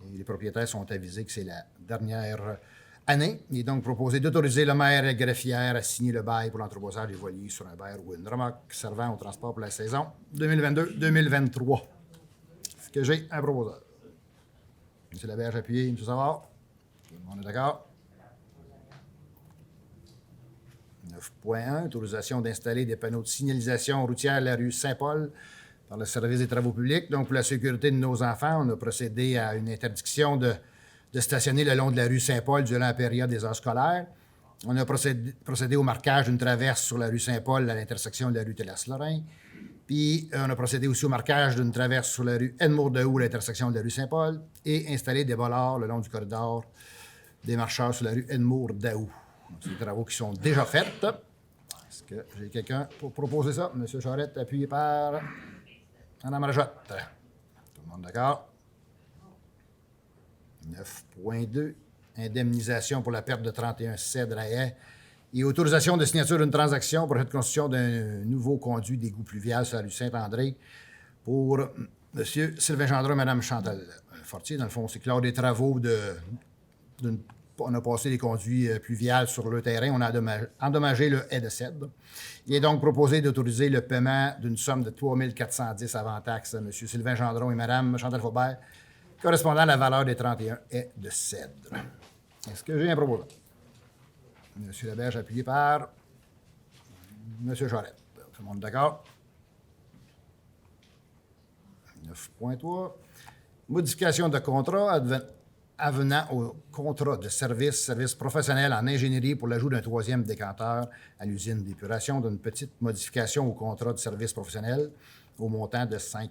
Et les propriétaires sont avisés que c'est la dernière année. Il est donc proposé d'autoriser le maire et la greffière à signer le bail pour l'entreposage des voiliers sur un BER ou une remorque servant au transport pour la saison 2022-2023. Est-ce que j'ai un proposeur? M. Laberge appuyé, M. Savard. Tout le monde est d'accord? 9.1, autorisation d'installer des panneaux de signalisation routière à la rue Saint-Paul par le service des travaux publics. Donc, pour la sécurité de nos enfants, on a procédé à une interdiction de stationner le long de la rue Saint-Paul durant la période des heures scolaires. On a procédé au marquage d'une traverse sur la rue Saint-Paul à l'intersection de la rue Télas-Lorrain. Puis, on a procédé aussi au marquage d'une traverse sur la rue Edmour-Daou à l'intersection de la rue Saint-Paul et installé des bollards le long du corridor des marcheurs sur la rue Edmour-Daou. C'est des travaux qui sont déjà faits. Est-ce que j'ai quelqu'un pour proposer ça? M. Charette, appuyé par Mme Rajotte. Tout le monde d'accord? 9.2. Indemnisation pour la perte de 31 cèdres à haies et autorisation de signature d'une transaction pour la construction d'un nouveau conduit d'égout pluvial sur la rue Saint-André pour M. Sylvain Gendron et Mme Chantal Fortier. Dans le fond, c'est clore des travaux on a passé les conduits pluviales sur le terrain. On a endommagé le haie de cèdre. Il est donc proposé d'autoriser le paiement d'une somme de 3 410 avant taxe à M. Sylvain Gendron et Mme Chantal Faubert, correspondant à la valeur des 31 haies de cèdre. Est-ce que j'ai un proposeur? M. Laberge, appuyé par M. Charette. Tout le monde d'accord? 9.3. Modification de contrat avenant au contrat de service professionnel en ingénierie pour l'ajout d'un 3e décanteur à l'usine d'épuration, d'une petite modification au contrat de service professionnel au montant de 5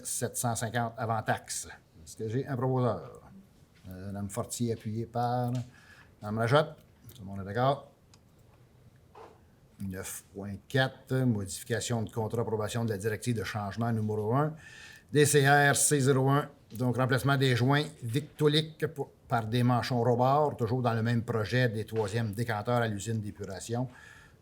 750 avant taxe. Est-ce que j'ai un proposeur? Mme Fortier, appuyée par Mme Rajotte. Tout le monde est d'accord? 9.4, modification de contrat d'approbation de la directive de changement numéro 1 DCR C01, donc remplacement des joints victoliques par des manchons rebord, toujours dans le même projet des 3e décanteurs à l'usine d'épuration.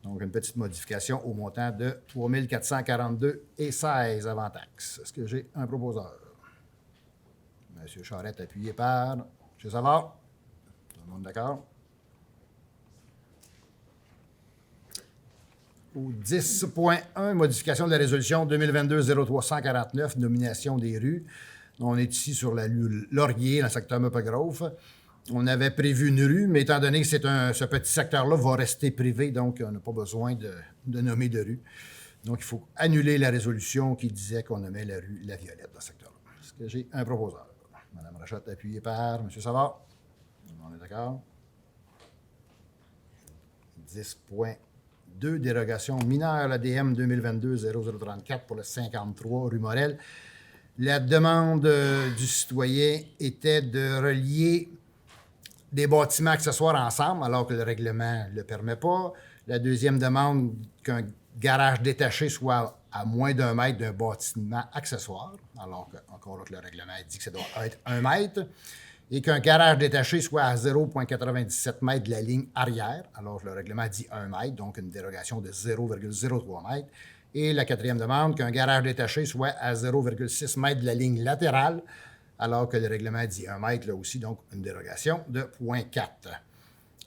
Donc, une petite modification au montant de 3 442,16 avant taxe. Est-ce que j'ai un proposeur? M. Charette, appuyé par M. Savard. Tout le monde d'accord? Au 10.1, modification de la résolution 2022-03-149, nomination des rues. On est ici sur la rue Laurier, dans le secteur Maple-Grove. On avait prévu une rue, mais étant donné que ce petit secteur-là va rester privé, donc on n'a pas besoin de nommer de rue. Donc, il faut annuler la résolution qui disait qu'on nommait la rue La Violette dans ce secteur-là. Est-ce que j'ai un proposeur? Mme Rachette, appuyée par M. Savard. On est d'accord? 10.2, dérogation mineure, l'ADM 2022-0034 pour le 53 rue Morel. La demande du citoyen était de relier des bâtiments accessoires ensemble, alors que le règlement ne le permet pas. La deuxième demande, qu'un garage détaché soit à moins d'1 mètre d'un bâtiment accessoire, alors que, encore là, que le règlement dit que ça doit être 1 mètre, et qu'un garage détaché soit à 0,97 mètres de la ligne arrière, alors que le règlement dit 1 mètre, donc une dérogation de 0,03 mètres. Et la quatrième demande, qu'un garage détaché soit à 0,6 mètres de la ligne latérale, alors que le règlement dit 1 mètre, là aussi, donc une dérogation de 0,4.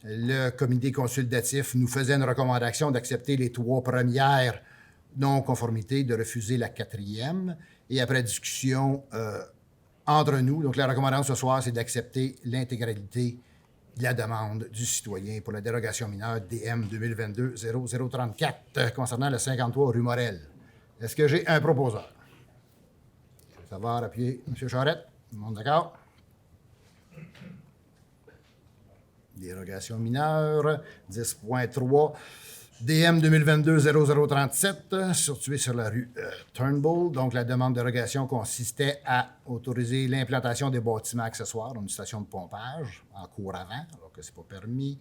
Le comité consultatif nous faisait une recommandation d'accepter les 3 premières non-conformités, de refuser la 4e. Et après discussion entre nous, donc la recommandation ce soir, c'est d'accepter l'intégralité de la demande du citoyen pour la dérogation mineure DM 2022-0034 concernant le 53 rue Morel. Est-ce que j'ai un proposeur? Ça va appuyer M. Charette. Tout le monde d'accord? Dérogation mineure, 10.3, DM 2022-0037, situé sur la rue Turnbull. Donc, la demande de dérogation consistait à autoriser l'implantation des bâtiments accessoires dans une station de pompage en cours avant, alors que ce n'est pas permis.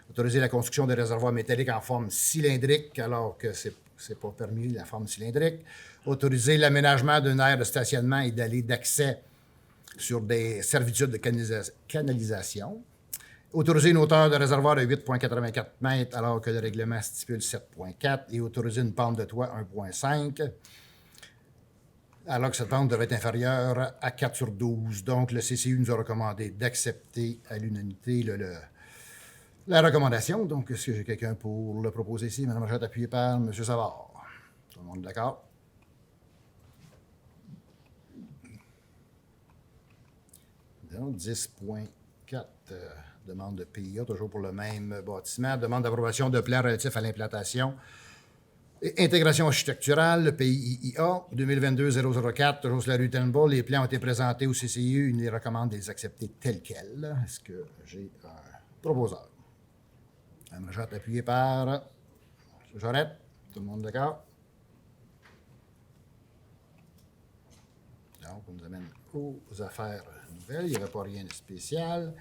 Autoriser la construction de réservoirs métalliques en forme cylindrique, alors que ce n'est pas permis, la forme cylindrique. Autoriser l'aménagement d'une aire de stationnement et d'allées d'accès sur des servitudes de canalisation. Autoriser une hauteur de réservoir de 8,84 mètres alors que le règlement stipule 7,4 et autoriser une pente de toit 1,5 alors que cette pente devrait être inférieure à 4 sur 12. Donc, le CCU nous a recommandé d'accepter à l'unanimité la recommandation. Donc, est-ce que j'ai quelqu'un pour le proposer ici? Mme Rachette, appuyée par M. Savard. Tout le monde est d'accord? Donc, 10,4. Demande de PIA, toujours pour le même bâtiment. Demande d'approbation de plan relatif à l'implantation et intégration architecturale, le PIIA, 2022-004, toujours sur la rue Turnbull. Les plans ont été présentés au CCU. Il les recommande de les accepter tels quels. Est-ce que j'ai un proposeur? Mme Rachette, appuyée par M. Charette. Tout le monde d'accord? Donc, on nous amène aux affaires nouvelles. Il n'y avait pas rien de spécial.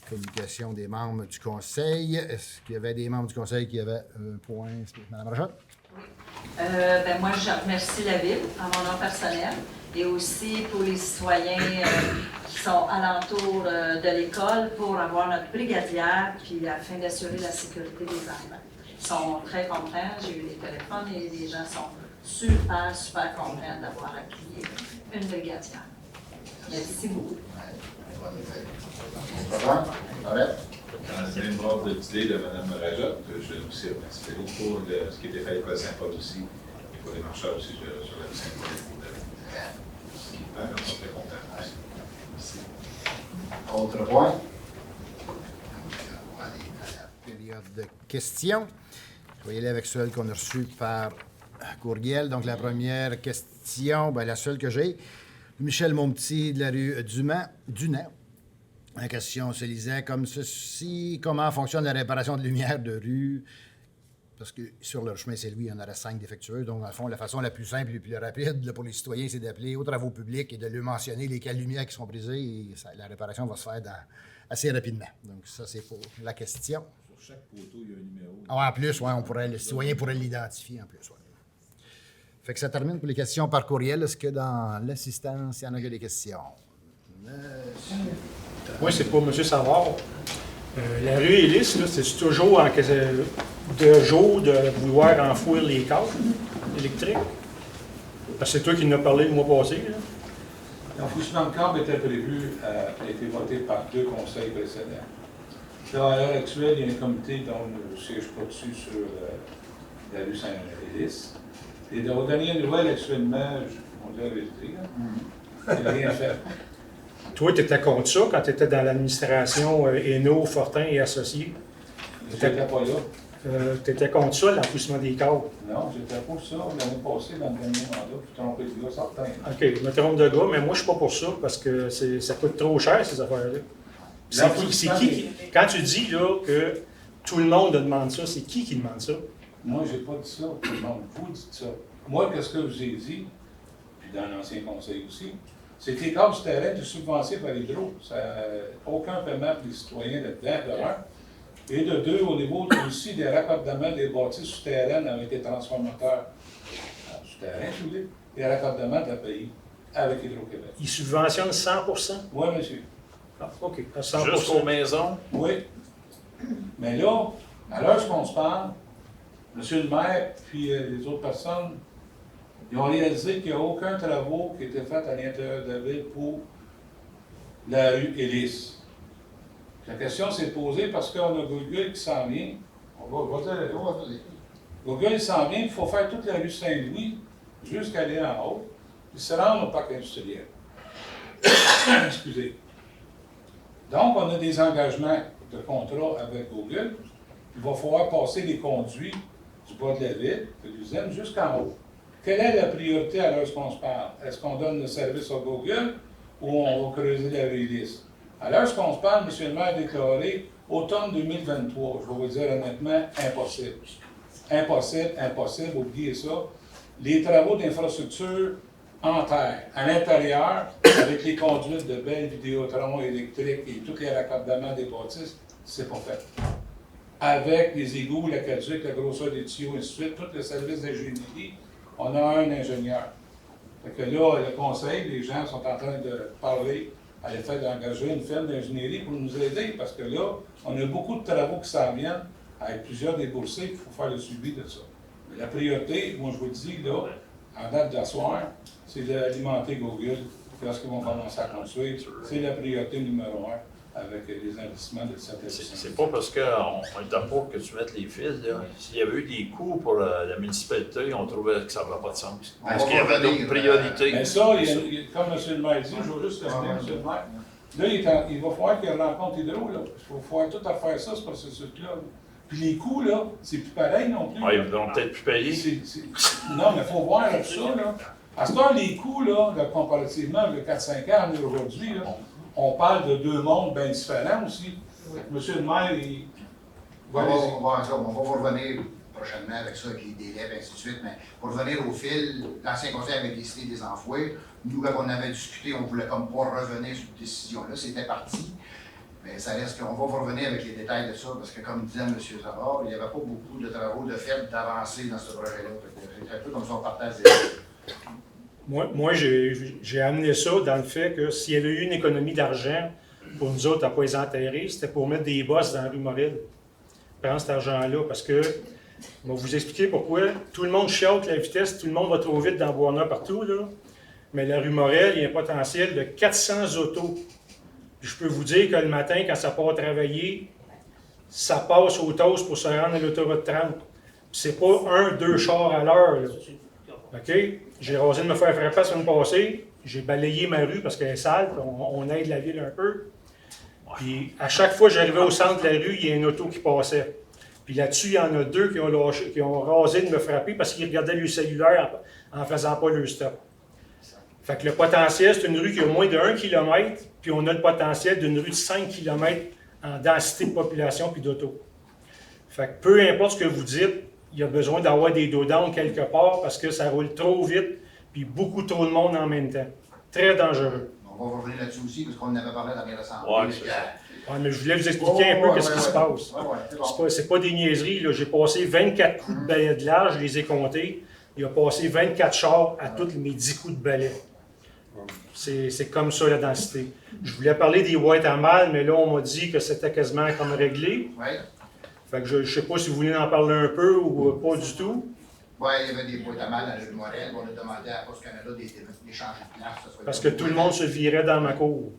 Communication des membres du conseil. Est-ce qu'il y avait des membres du conseil qui avaient un point? Mme Rachette? Oui. Moi, je remercie la Ville en mon nom personnel et aussi pour les citoyens qui sont alentour de l'école pour avoir notre brigadière puis afin d'assurer la sécurité des enfants. Ils sont très contents. J'ai eu les téléphones et les gens sont super contents d'avoir accueilli une brigadière. Merci beaucoup. Dans le même ordre d'idée de Mme Rajot, je vais aussi remercier pour ce qui était fait à l'école Saint-Paul aussi, et pour les marcheurs aussi sur la rue Saint-Paul. Ils sont très contents aussi. Merci. Autre point? On va aller à la période de questions. Je vais y aller avec celle qu'on a reçue par courriel. Donc, la première question, la seule que j'ai, Michel Monpetit de la rue Dunant. La question se lisait comme ceci. Comment fonctionne la réparation de lumière de rue? Parce que sur leur chemin Saint-Louis, il y en aurait 5 défectueux. Donc, dans le fond, la façon la plus simple et plus rapide pour les citoyens, c'est d'appeler aux travaux publics et de leur mentionner lesquelles lumières qui sont brisées. Et la réparation va se faire assez rapidement. Donc, ça, c'est pour la question. Sur chaque poteau, il y a un numéro. En plus, le citoyen pourrait l'identifier en plus. Ouais. Fait que ça termine pour les questions par courriel. Est-ce que dans l'assistance, il y en a qui a des questions? Moi, c'est pour M. Savard. La rue Hélice, là, c'est toujours de jour de vouloir enfouir les câbles électriques? Parce que c'est toi qui nous as parlé le mois passé. Là. L'enfouissement de câbles était prévu, a été voté par 2 conseils précédents. Là, à l'heure actuelle, il y a un comité dont je ne siège pas dessus sur la rue Saint-Hélice. Et aux dernières nouvelles, actuellement, on dit la vérité, il n'y a rien fait. Toi, tu étais contre ça quand tu étais dans l'administration Hainaut, Fortin et Associés? Je n'étais pas là. Tu étais contre ça, l'enfouissement des câbles? Non, j'étais pour ça l'année passée, dans le dernier mandat, puis trompé de gars, certain. OK, je me trompe de gars, mais moi, je suis pas pour ça parce que ça coûte trop cher, ces affaires-là. C'est qui? Quand tu dis là, que tout le monde demande ça, c'est qui demande ça? Moi, je n'ai pas dit ça, tout le monde. Vous dites ça. Moi, qu'est-ce que je vous ai dit, puis dans l'ancien conseil aussi, c'est que les câbles souterrains sont subventionnés par Hydro. Aucun paiement pour les citoyens là-dedans, de un. Et de 2, au niveau aussi des raccordements des bâtisses souterraines avec les transformateurs souterrains, je vous dis, et raccordements de la pays avec Hydro-Québec. Ils subventionnent 100 %? Oui, monsieur. Ah, OK, à 100 Jusqu'aux maisons? Oui. Mais là, à l'heure qu'on se parle, monsieur le maire puis les autres personnes, ils ont réalisé qu'il n'y a aucun travaux qui était fait à l'intérieur de la ville pour la rue Hélice. La question s'est posée parce qu'on a Google qui s'en vient. On va dire, Google s'en vient, il faut faire toute la rue Saint-Louis jusqu'à aller en haut, puis se rendre au parc industriel. Excusez. Donc, on a des engagements de contrat avec Google. Il va falloir passer les conduits du bas de la ville, de l'usine, jusqu'en haut. Quelle est la priorité à l'heure qu'on se parle? Est-ce qu'on donne le service à Google ou on va creuser la rue Hélice? À l'heure qu'on se parle, M. le maire a déclaré automne 2023. Je vais vous dire honnêtement, impossible. Impossible, oubliez ça. Les travaux d'infrastructure en terre, à l'intérieur, avec les conduites de belles Vidéotron électriques et tous les raccordements des bâtisses, c'est pas fait. Avec les égouts, la caduque, la grosseur des tuyaux, et ainsi de suite, tout le service d'ingénierie, on a un ingénieur. Fait que là, le conseil, les gens sont en train de parler à l'effet d'engager une firme d'ingénierie pour nous aider, parce que là, on a beaucoup de travaux qui s'en viennent avec plusieurs déboursés, il faut faire le suivi de ça. Mais la priorité, moi je vous le dis, là, en date d'asseoir, c'est d'alimenter Google lorsqu'ils vont commencer à construire. C'est la priorité numéro 1 avec les investissements de cette édition. C'est pas parce qu'on n'était pas que tu mettes les fils. S'il y avait eu des coûts pour la municipalité, on trouvait que ça n'avait pas de sens. Est-ce qu'il y avait d'autres priorités? Mais ça, comme M. le maire dit, je veux juste terminer, M. le maire. Là, il va falloir qu'il rencontre Hydro. Il va falloir tout à faire ça, ce processus-là. Puis les coûts, là, c'est plus pareil non plus. Ah, ils vont peut-être plus payer. Non, mais il faut voir là, tout ça. Là. À ce temps, les coûts, là, comparativement avec 4-5 ans aujourd'hui, on parle de 2 mondes bien différents aussi. Monsieur le maire, on va revenir prochainement avec ça, avec les délais, et ainsi de suite, mais pour revenir au fil, l'ancien conseil avait décidé des enfouis. Nous, quand on avait discuté, on ne voulait comme pas revenir sur cette décision-là, c'était parti. Mais ça reste qu'on va revenir avec les détails de ça, parce que comme disait M. Savard, il n'y avait pas beaucoup de travaux de fait d'avancée dans ce projet-là. C'est un peu comme ça on partage des... Moi j'ai amené ça dans le fait que s'il y avait eu une économie d'argent pour nous autres à ne pas les enterrer, c'était pour mettre des bosses dans la rue Morel. Prends cet argent-là, parce que, je vais vous expliquer pourquoi. Tout le monde chiale la vitesse, tout le monde va trop vite dans Boisna partout, là. Mais la rue Morel, il y a un potentiel de 400 autos. Puis je peux vous dire que le matin, quand ça part travailler, ça passe au toast pour se rendre à l'autoroute 30. C'est pas 1-2 chars à l'heure, là. OK? J'ai rasé de me faire frapper la semaine passée. J'ai balayé ma rue parce qu'elle est sale, on aide la ville un peu. Puis à chaque fois que j'arrivais au centre de la rue, il y a une auto qui passait. Puis là-dessus, il y en a 2 qui ont rasé de me frapper parce qu'ils regardaient le cellulaire en ne faisant pas le stop. Fait que le potentiel, c'est une rue qui a moins de 1 km, puis on a le potentiel d'une rue de 5 km en densité de population puis d'auto. Fait que peu importe ce que vous dites, il y a besoin d'avoir des dos down quelque part parce que ça roule trop vite, puis beaucoup trop de monde en même temps. Très dangereux. On va revenir là-dessus aussi, parce qu'on en avait parlé dans les récents. Ouais, mais je voulais vous expliquer un peu ce qui se passe. C'est pas des niaiseries. J'ai passé 24 coups de balai de large, je les ai comptés. il a passé 24 chars à tous mes 10 coups de balai. C'est comme ça la densité. Je voulais parler des boîtes à mal, mais là, on m'a dit que c'était quasiment comme réglé. Oui. Fait que je ne sais pas si vous voulez en parler un peu ou pas du tout. Oui, il y avait des boîtes à mal à la rue Morel. On a demandé à Poste Canada d'échanger de place. Parce que tout le monde se virait dans ma cour.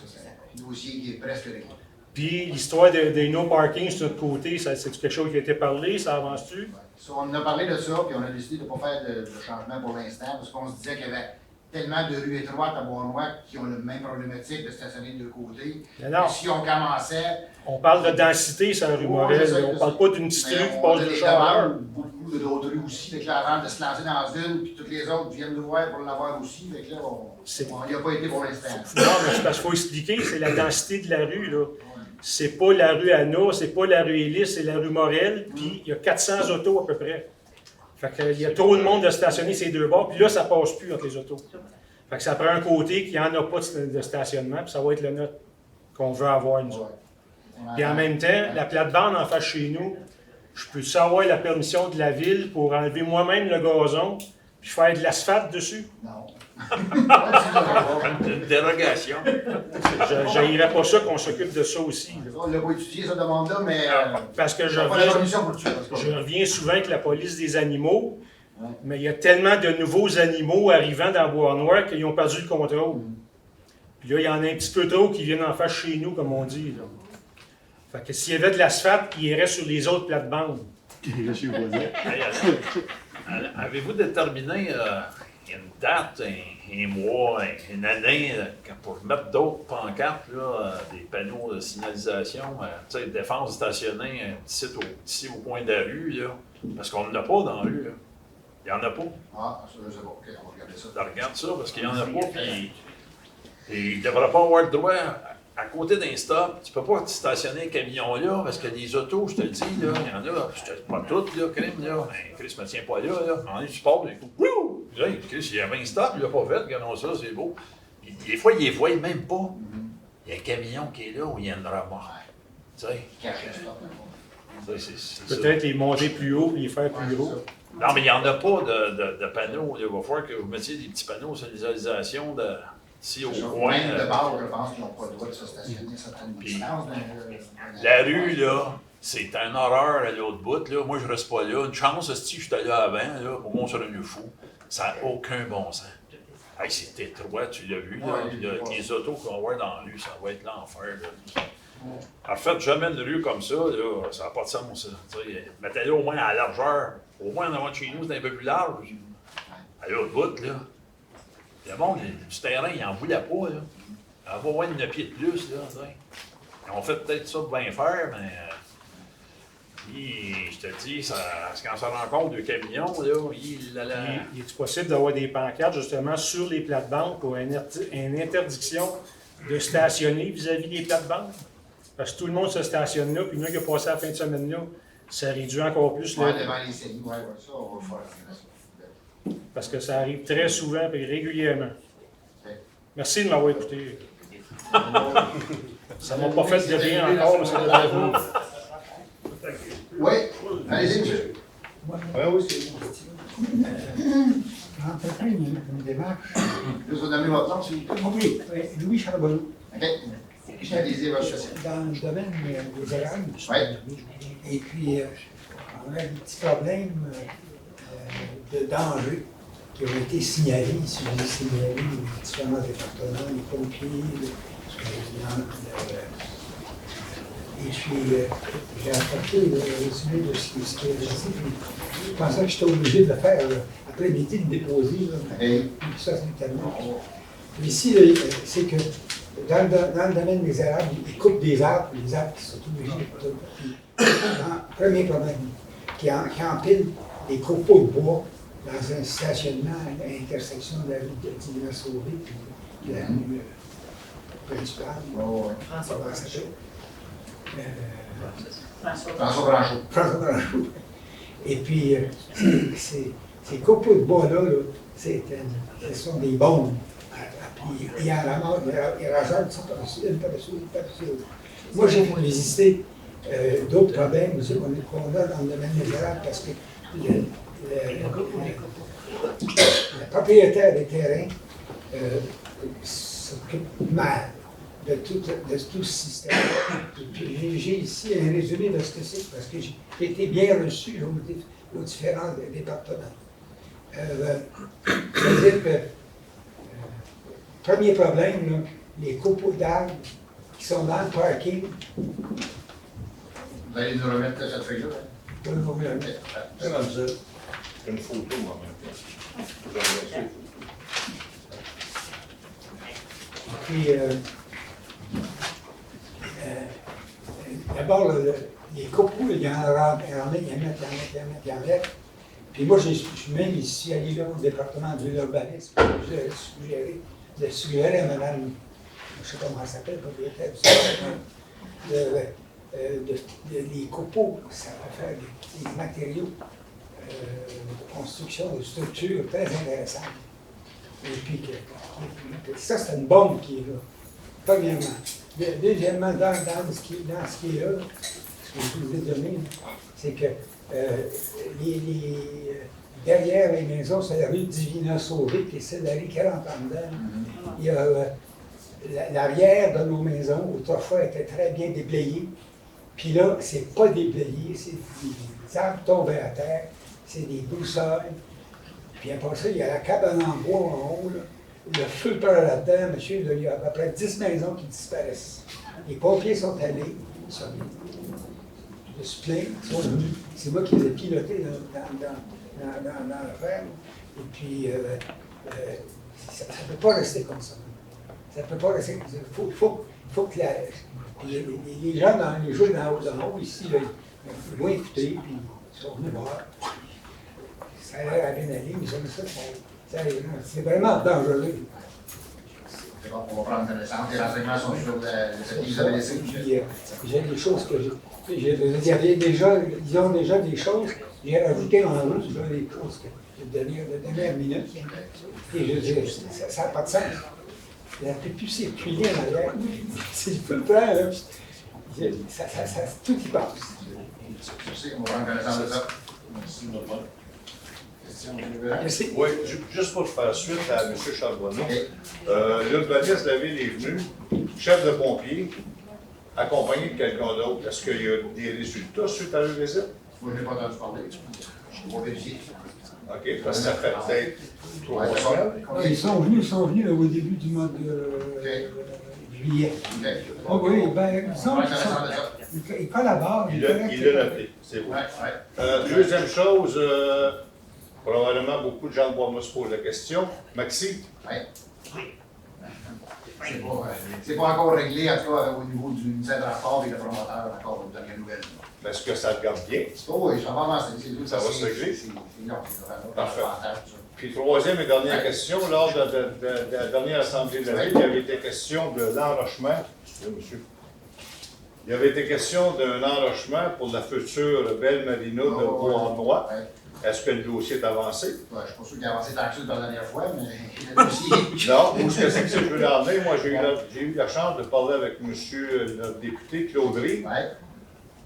C'est un dossier qui est presque réglé. Puis l'histoire des no parking sur notre côté, c'est quelque chose qui a été parlé, ça avance-tu? Ouais. So, on a parlé de ça, puis on a décidé de ne pas faire de changement pour l'instant, parce qu'on se disait qu'il y avait tellement de rues étroites à Bois-Noir qui ont la même problématique de stationner de deux côtés. Non. Si on commençait... On parle de densité sur la rue Morel, on ne parle pas d'une petite rue qui passe de char à l'heure. Beaucoup d'autres rues aussi, avec avant de se lancer dans une, puis toutes les autres viennent nous voir pour l'avoir aussi, fait que là, on n'y a pas été pour l'instant. Non, mais c'est parce qu'il faut expliquer, c'est la densité de la rue, là. C'est pas la rue Anna, c'est pas la rue Élis, c'est la rue Morel, puis il y a 400 autos à peu près. Fait qu'il y a trop de monde de stationner ces deux bords, puis là, ça passe plus entre les autos. Fait que ça prend un côté qui n'en a pas de stationnement, puis ça va être le nôtre qu'on veut avoir, nous autres. Puis en même temps, la plate-bande en face chez nous, je peux savoir la permission de la ville pour enlever moi-même le gazon, puis faire de l'asphalte dessus? Non. Une dérogation. Je n'irais pas ça qu'on s'occupe de ça aussi. Là. On l'a pas étudié, cette demande-là, mais... Parce que je reviens souvent avec la police des animaux, mais il y a tellement de nouveaux animaux arrivant dans Bois-Noir qu'ils ont perdu le contrôle. Puis là, il y en a un petit peu trop qui viennent en face chez nous, comme on dit. Là. Fait que s'il y avait de l'asphalte, il irait sur les autres plates-bandes. Avez-vous déterminé une date, un mois, une année pour mettre d'autres pancartes, là, des panneaux de signalisation, tu sais, défense stationnée ici au coin de la rue, là, parce qu'on n'en a pas dans la rue. Là. Il n'y en a pas. Ah, ça, je sais pas. OK, on va regarder ça. Regarde ça, parce qu'il n'y en a pas, puis il ne devrait pas avoir le droit. À côté d'un stop, tu ne peux pas te stationner un camion là, parce que les autos, je te le dis, là, il y en a, pas toutes, là, crime, là. Chris ne me tient pas là. En tu pars, d'un coup, wouh! Chris, il y avait un stop, il l'a pas fait, regardons ça, c'est beau. Des fois, ils ne les voient même pas. Il y a un camion qui est là où il y a une remorque. Tu sais. Peut-être les monter plus haut et les faire plus haut. Non, mais il n'y en a pas de panneaux. Il va falloir que vous mettiez des petits panneaux de signalisation de. Si au coin. De bord, je pense qu'ils n'ont pas le droit de se stationner certaines distances. La rue, là, c'est un horreur à l'autre bout. Là. Moi, je reste pas là. Une chance, si je suis là avant, là, pour moi, on serait mieux fou. Ça n'a aucun bon sens. Hey, c'est étroit, tu l'as vu. Là, les autos qu'on va voir dans la rue, ça va être l'enfer. En fait, jamais une rue comme ça, là, ça n'a pas de sens. Mettez-le au moins à la largeur. Au moins, en avant de chez nous, c'est un peu plus large. À l'autre bout, là. Le monde, du terrain, il en voulait pas, là. Il en va moins de 9 pieds de plus, là, ils ont fait peut-être ça pour bien faire, mais... je te dis, quand ça rencontre deux camions, là, il est possible d'avoir des pancartes, justement, sur les plates-bandes pour une interdiction de stationner vis-à-vis des plates-bandes? Parce que tout le monde se stationne là, puis nous qui a passé la fin de semaine là, ça réduit encore plus le... devant les séries, ça, on va faire. Parce que ça arrive très souvent et régulièrement. Merci de m'avoir écouté. Ça ne m'a pas fait de bien encore, mais ça devrait vous. Oui, allez-y, monsieur. Oui, aussi. J'ai entrepris une démarche. Je vais vous donner votre nom, s'il vous plaît. Oui, Louis Charbonneau. OK. Allez-y, votre question. Dans le domaine des érables. Oui. Et puis, on a des petits problèmes de danger qui ont été signalés, si vous avez signalé les différents départements, les pompiers, et puis j'ai apporté le résumé de ce qui est dit. Je pensais que j'étais obligé de le faire après midi, de déposer. Ça, c'est tellement. Ici, c'est que dans le domaine des érables, ils coupent des arbres qui sont obligés de. Premier problème, qui empilent des copeaux de bois dans un stationnement à l'intersection de la rue de Tignan-Sauvé et de la rue principale. François Branchot. Et puis, ces copeaux de bois-là, ce sont des bombes. Puis, il y a la mort, il y a la une par-dessus, une par-dessus, une par-dessus. Moi, j'ai résisté d'autres problèmes aussi qu'on a dans le domaine minéral parce que le propriétaire des terrains s'occupe mal de tout ce système. J'ai ici un résumé de ce que c'est parce que j'ai été bien reçu aux différents départements. C'est-à-dire que, premier problème, là, les copeaux d'arbres qui sont dans le parking. Vous allez nous remettre cette feuille-là? Je vais vous remettre. Une photo, moi, en même temps. Puis, d'abord, les copeaux, il y en a, il y en mettent. Puis moi, je suis même ici allé là au département de l'urbanisme, de suggérer à madame, je ne sais pas comment elle s'appelle, propriétaire les copeaux, ça va faire des matériaux de construction, de structure très intéressantes. Et puis, ça, c'est une bombe qui est là, premièrement. Deuxièmement, dans ce qui est là, ce que je vous ai donné, c'est que derrière les maisons, c'est la rue Divina-Sauvé, qui est celle de la rue 40 ans dedans. Il y a l'arrière de nos maisons, autrefois, était très bien déblayé. Puis là, c'est pas déblayé, c'est des arbres tombés à terre, c'est des broussailles. Puis après ça, il y a la cabane en bois en haut, là. Le feu part là-dedans, monsieur, là, il y a à peu près 10 maisons qui disparaissent. Les pompiers sont allés, ils sont venus. Je suis plein, ils sont venus. C'est moi qui les ai pilotés dans l'affaire. Et puis, ça ne peut pas rester comme ça. Ça ne peut pas rester comme ça. Il faut que les gens dans les jeux d'en haut, ici, là, ils vont écouter, puis ils sont venus voir. Ça a l'air à bien aller, mais c'est vraiment dangereux. C'est bon, on va prendre connaissance. Les renseignements sont sur ce que vous avez laissé. J'ai des choses que ils ont déjà des choses. J'ai rajouté en haut, des choses que de dernière minute. Et je dis, ça n'a pas de sens. Il n'y a plus circuler en arrière. Si je peux le faire, là, tout y passe. Merci, on va prendre connaissance de ça. Merci, Normand. Merci. Oui, juste pour faire suite à M. Charbonneau, l'urbaniste de la ville est venu, chef de pompier, accompagné de quelqu'un d'autre. Est-ce qu'il y a des résultats suite à leur visite? Moi, je n'ai pas entendu parler. Je vais vérifier. OK, parce que ça fait peut-être 3 semaines. Ils sont venus au début du mois de juillet. Oh oui, ben, ils collaborent. Il l'a noté, c'est bon. Deuxième chose, probablement beaucoup de gens de Bois-Mousse se posent la question. Maxime? Oui. C'est pas encore réglé, en tout cas, au niveau du ministère de rapport et le promoteur, encore aux dernières nouvelles. Est-ce que ça regarde bien? Oui, ça va avancer. Ça va se régler? Parfait. Puis troisième et dernière question, lors de la dernière assemblée de la ville, il y avait été question de l'enrochement. Monsieur. Il y avait été question d'un enrochement pour la future belle marina de Beauharnois. Est-ce que le dossier est avancé? Ouais, je ne suis pas sûr qu'il a avancé tant que ça la dernière fois, mais le dossier. Non, où est-ce que c'est que je veux l'emmener? Moi, j'ai eu la chance de parler avec monsieur le député Claudry. Ouais.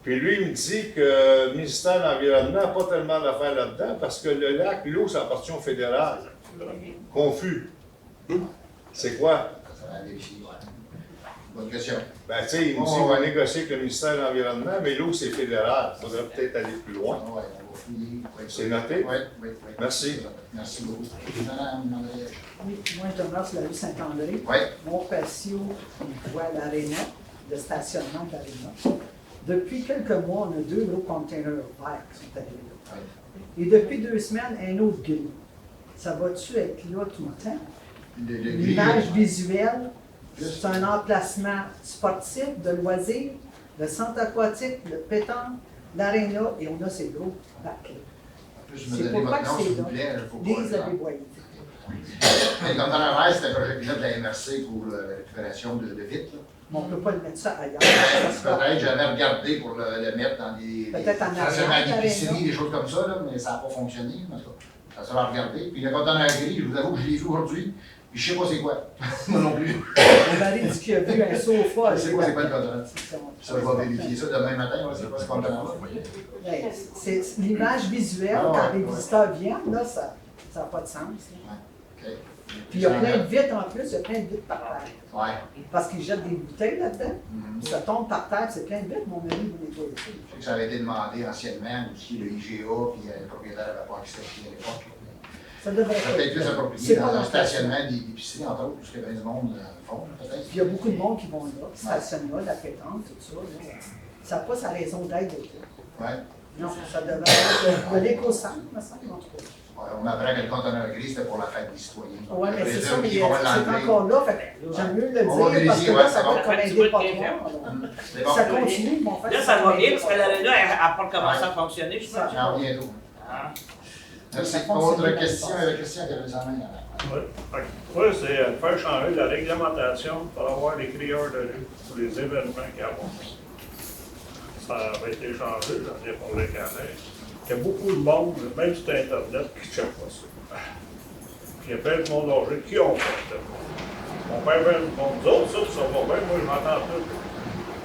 Puis lui, il me dit que le ministère de l'Environnement n'a pas tellement d'affaires là-dedans parce que le lac, l'eau, ça appartient au fédéral. Confus. C'est quoi? Ça va vérifier. Bonne question. Ben, tu sais, il me dit qu'on va négocier avec le ministère de l'Environnement, mais l'eau, c'est fédéral. Il faudrait peut-être aller plus loin. Oui, on va fouiller. C'est noté? Oui. Merci. Merci beaucoup. Madame André. Oui, moi, je demeure sur la rue Saint-André. Oui. Mon patio, on voit l'aréna, le stationnement de l'aréna. Depuis quelques mois, on a 2 gros containers verts qui sont arrivés là. Oui. Et depuis 2 semaines, un autre gris. Ça va-tu être là tout le temps? L'image visuelle, c'est un emplacement sportif, de loisirs, le centre aquatique, le pétanque, l'aréna, et on a ces gros bacs-là. C'est pour pas que c'est là. Les aboyés. Mais comme dans la reste, c'est un projet pilote de la MRC pour la récupération de vitres. Mais on ne peut pas le mettre ça ailleurs. Peut-être, j'avais regardé pour le mettre dans des épiceries, des choses comme ça, là, mais ça n'a pas fonctionné. Ça sera regardé. Puis le conteneur gris, je vous avoue que je l'ai vu aujourd'hui. Puis je sais pas c'est quoi. Moi non plus. Mon mari dit qu'il a vu un sofa. Je sais pas c'est quoi le contenant. Ça va vérifier ça demain matin, on va c'est quoi ce contenant-là. Ben, c'est l'image visuelle, quand les visiteurs viennent, là, ça n'a pas de sens. Okay. Puis il y a plein de vitres en plus, il y a plein de vitres par terre. Ouais. Parce qu'ils jettent des bouteilles là-dedans. Ça tombe par terre, c'est plein de vitres, mon mari vous nettoyer ça. Je sais que ça avait été demandé anciennement aussi, le IGA, puis le propriétaire n'avait pas accepté à l'époque. Ça devrait être peut-être plus approprié dans un stationnement d'épicerie, entre autres, parce qu'il y a bien du monde font, peut-être. Puis il y a beaucoup de monde qui vont là, qui stationnent là, la pétanque, tout ça. Là. Ça passe à raison d'aide. Ouais. Non, ça devrait être de l'éco-centre, me semble, en tout cas. Ouais, on apprend que le conteneur gris, c'était pour la fête des citoyens. Oui, mais c'est ça, mais qui c'est vont l'enlever. encore là, fait que j'aime mieux le On va dire, parce que vérifier, là, ouais, ça va être comme un Tu vois dépotoir. Ça continue, ils vont faire Là, ça va bien parce que l'arena n'a pas commencé à fonctionner, je Ça pense. en bientôt. Ah. Merci. Autre question, il y avait une question qui avait des main là. Oui, c'est de faire changer la réglementation pour avoir des crieurs de rue pour les événements qu'il y a. Ça a été changé, j'en ai pour les carrés. Il y a beaucoup de monde, même sur Internet, qui ne check pas ça. Puis il y a plein de monde âgé qui ont fait ça. Mon père, même, nous autres, ça va bien, moi je m'entends tout.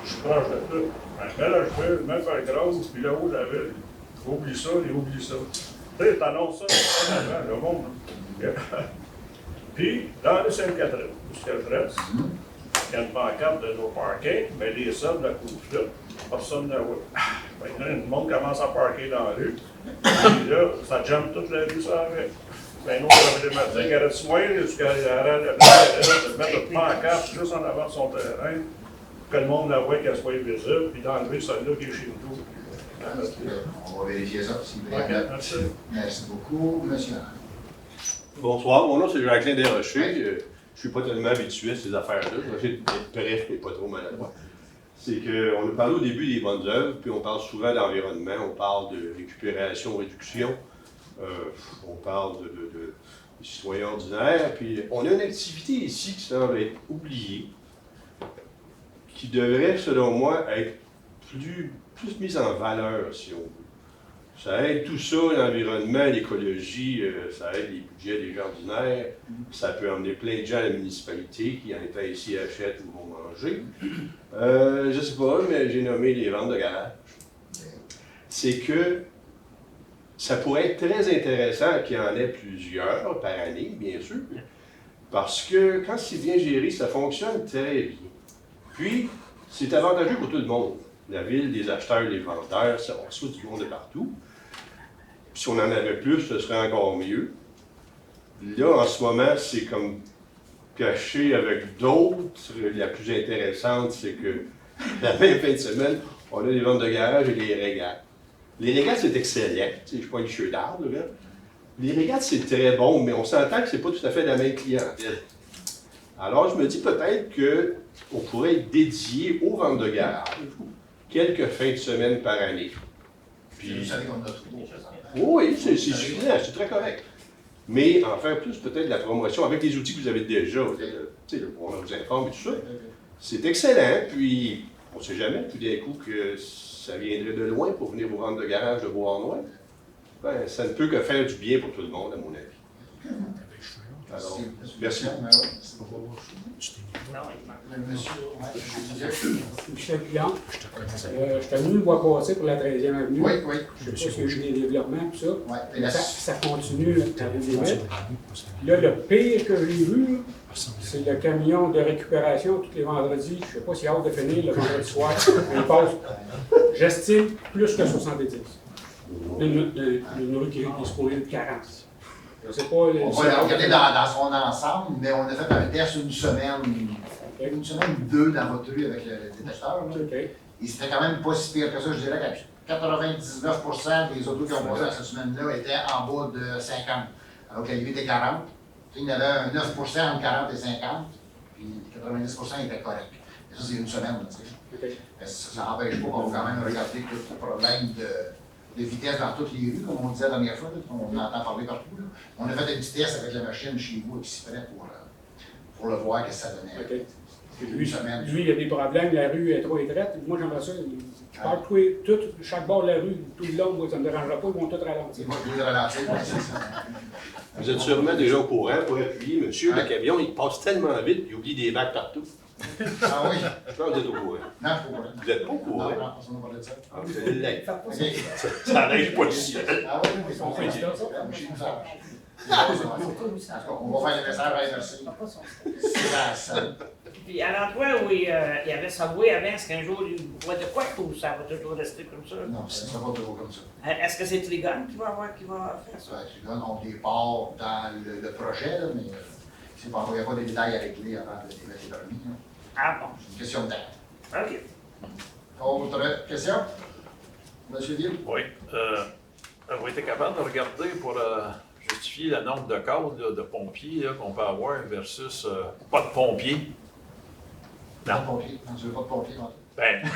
Je suis proche de tout. Mais là, je fais même faire grosse, puis là-haut, la ville, oublie ça, il oublie ça. Tu sais, t'annonces ça, le monde. Puis, dans les Sainte-Catherine, où c'est le reste, il y a une pancarte de nos parkings, mais les soldes de la couvre-fleur, personne ne voit. Maintenant, le monde commence à parker dans la rue, puis là, ça jamme toute la rue, ça avec. Ben, nous, on avait des matins, arrête soin, jusqu'à de mettre une pancarte juste en avant de son terrain, pour que le monde la voit, qu'elle soit visible, puis d'enlever celle-là qui est chez nous. On va vérifier ça, s'il vous plaît. Okay, merci. Merci beaucoup, monsieur. Bonsoir, mon nom c'est Jacqueline Desrochers. Je ne suis pas tellement habitué à ces affaires-là. Je vais essayer d'être bref, mais pas trop maladroit. C'est qu'on a parlé au début des bonnes œuvres, puis on parle souvent d'environnement, on parle de récupération, réduction, on parle de citoyens ordinaires, puis on a une activité ici qui semble être oubliée, qui devrait, selon moi, être plus mise en valeur, si on veut. Ça aide tout ça, l'environnement, l'écologie, ça aide les budgets des jardinaires, ça peut emmener plein de gens à la municipalité qui, en étant ici, achètent ou vont manger. Je sais pas, mais j'ai nommé les ventes de garage. C'est que ça pourrait être très intéressant qu'il y en ait plusieurs par année, bien sûr, parce que quand c'est bien géré, ça fonctionne très bien. Puis, c'est avantageux pour tout le monde. La ville, les acheteurs, les vendeurs, ça, on reçoit du monde de partout. Puis si on en avait plus, ce serait encore mieux. Là, en ce moment, c'est comme caché avec d'autres. La plus intéressante, c'est que la même fin de semaine, on a des ventes de garage et des régates. Les régates, c'est excellent. Tu sais, je ne suis pas une cheveux d'arbre, là. Les régates, c'est très bon, mais on s'entend que ce n'est pas tout à fait la même clientèle. Alors, je me dis peut-être qu'on pourrait être dédié aux ventes de garage quelques fins de semaine par année. Puis, vous savez qu'on a tout. oui, c'est suffisant, c'est très correct. Mais en faire plus peut-être de la promotion avec les outils que vous avez déjà, on vous informe et tout ça. C'est excellent, puis on ne sait jamais tout d'un coup que ça viendrait de loin pour venir vous rendre de garage de Beauharnois. Ben, ça ne peut que faire du bien pour tout le monde, à mon avis. Alors, merci. Michel Pilon. Je suis venu le voir passer pour la 13e avenue. Oui, oui. Je ne sais pas s'il y a eu des développements, tout ça. Oui, Ça continue à des limites. Là, le pire que j'ai vu, c'est le camion de récupération tous les vendredis. Je ne sais pas s'il a hâte de finir le vendredi soir. Il passe, j'estime, plus que 70. Une rue qui est supposée de 40. Je sais pas, on va regarder dans son ensemble, mais on a fait un test une semaine ou deux dans votre rue avec le détecteur. Et c'était quand même pas si pire que ça. Je dirais que 99% des autos qui ont passé cette semaine-là étaient en bas de 50, alors que la limite était 40. Il y en avait un 9% entre 40 et 50, puis 90% étaient corrects. Et ça, c'est une semaine. Ça n'empêche pas qu'on va quand même regarder tout le problème de vitesse dans toutes les rues, comme on disait la dernière fois, on entend parler partout. Là. On a fait une petite test avec la machine chez vous exprès pour le voir, qu'est-ce que ça donnait. Lui, il a des problèmes, la rue est trop étroite. Moi, j'aimerais ça. Je parle chaque bord de la rue, tout le long, moi, ça ne me dérangera pas, ils vont tout ralentir. Vous êtes sûrement déjà au courant pour appuyer, monsieur, le camion, il passe tellement vite, il oublie des bacs partout. Ah oui? Je pense que vous êtes au courant. Non, je suis pas au courant. Vous n'êtes pas au courant? Non, on n'a pas parlé de ça. Ah, vous allez l'être. OK. Ça n'arrive pas du ciel. Ah oui, oui, on fait ça. Chez nous, ça marche. On va faire le message à merci. C'est ça. Puis à l'endroit où il y avait Subway avant, est-ce qu'un jour il voit de quoi ou ça va toujours rester comme ça? Non, ça ne sera pas toujours comme ça. Est-ce que c'est Trigon qui va faire ça? Trigon ont des parts dans le projet, là, mais il n'y a pas de détails à régler avant de les mettre permis. Ah bon? C'est une question de temps. OK. Autre question? Monsieur Ville? Oui. Avez-vous été capable de regarder pour justifier le nombre de cadres là, de pompiers là, qu'on peut avoir versus pas de pompiers? Non. Pas de pompiers. Non, tu veux pas de pompiers, non? Ben, non.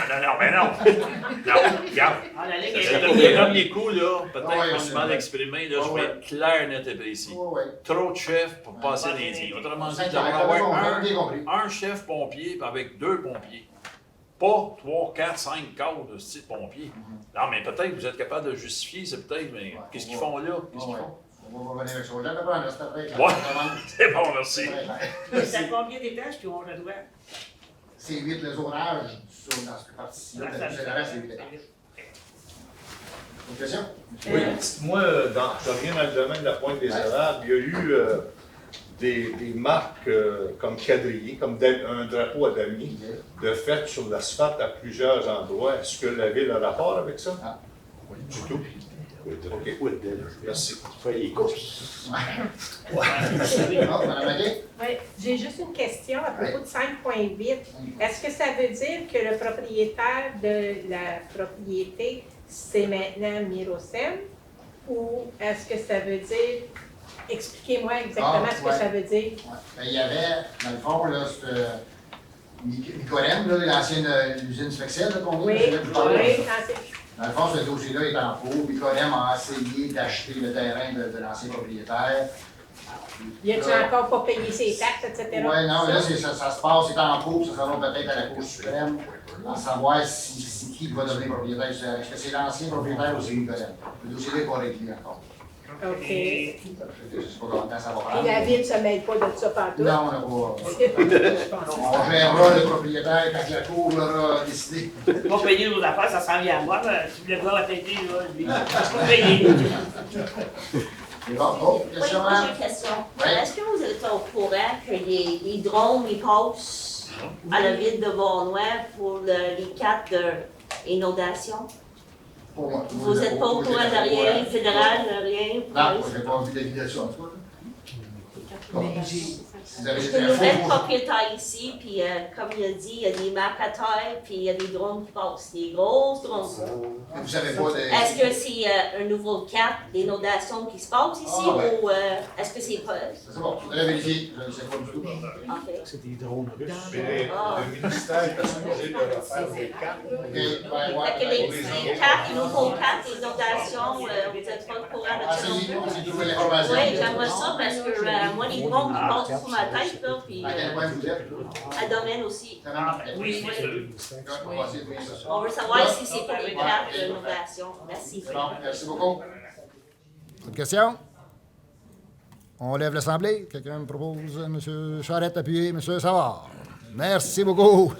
Non, regarde. Ah, la ligne C'est est le premier coup, là, peut-être ouais, qu'on c'est se mal vrai. exprimé, là, je vais être clair, net et précis. Ouais. Trop de chefs pour passer les dits. Autrement dit, C'est il devrait clair, avoir on a bien compris. un chef pompier puis avec 2 pompiers. Pas 3, 4, 5 cadres de style pompier. Non, mais peut-être que vous êtes capable de justifier, c'est peut-être, mais qu'est-ce qu'ils font là? Qu'est-ce qu'ils font? On va revenir avec ça. Je vais prendre, reste après. Ouais, c'est bon, merci. C'est combien d'étages qui ont le droit? C'est 8 le zonage dans cette partie-ci. Le reste, c'est 8 étages. Autre question? Oui, moi, je reviens dans le domaine de la Pointe des Érables, il y a eu des marques comme quadrillé, comme un drapeau à damier, de fait sur l'asphalte à plusieurs endroits. Est-ce que la ville a un rapport avec ça? Ah. Oui. Du tout? OK. Merci. Oui, j'ai juste une question à propos de 5.8. Est-ce que ça veut dire que le propriétaire de la propriété, c'est maintenant Mirocem? Ou est-ce que ça veut dire... Expliquez-moi exactement ce que ça veut dire. Ben, il y avait, dans le fond, là, Nicolem, l'ancienne usine Spexel qu'on Oui, oui, dans le fond, ce dossier-là est en cours. Nicolem a essayé d'acheter le terrain de l'ancien propriétaire. Y a-t-il encore pas payé ses taxes, etc.? Oui, non, là, ça se passe, c'est en cours, ça s'en va peut-être à la Cour suprême, à savoir qui va devenir propriétaire. Est-ce que c'est l'ancien propriétaire ou c'est Nicolem? Le dossier n'est pas réglé encore. OK. Je ne sais pas combien de temps ça va prendre. Et la ville ne se mêle pas de ça partout? Non, on n'a pas. On gérera le propriétaire quand la Cour l'aura décidé. Pas payer nos affaires, ça s'en vient à moi. Si vous voulez voir la tête, là, je vais payer. C'est bon. Oh, question, moi j'ai une question. Est-ce que vous êtes au courant que les drones ils passent à la ville de Vaughan pour les cas d'inondation? Vous n'êtes pas au courant de rien fédéral, rien? Non, je n'ai pas envie de vidéo en tout cas. Je suis une nouvelle propriétaire ici, puis comme il a dit, il y a des maps à terre, puis il y a des drones qui passent, des grosses drones. Vous savez pas de... Est-ce que c'est un nouveau cap d'inondation qui se passe ici, ou est-ce que c'est pas... C'est bon, je voudrais vérifier, je ne sais pas du tout. C'est des drones russes. Mais le ministère est supposé de refaire des cartes. Fait que les cartes, nouveaux cartes d'inondation, vous n'êtes pas au courant de ça non plus? Oui, j'aimerais ça parce que moi, les drones qui passent sur ma tête, là, puis à domaine aussi. Oui, On veut savoir si c'est pour les cartes d'inondation. Merci. Merci beaucoup. Autre question? On lève l'Assemblée. Quelqu'un me propose, M. Charette appuyé, M. Savard. Merci beaucoup.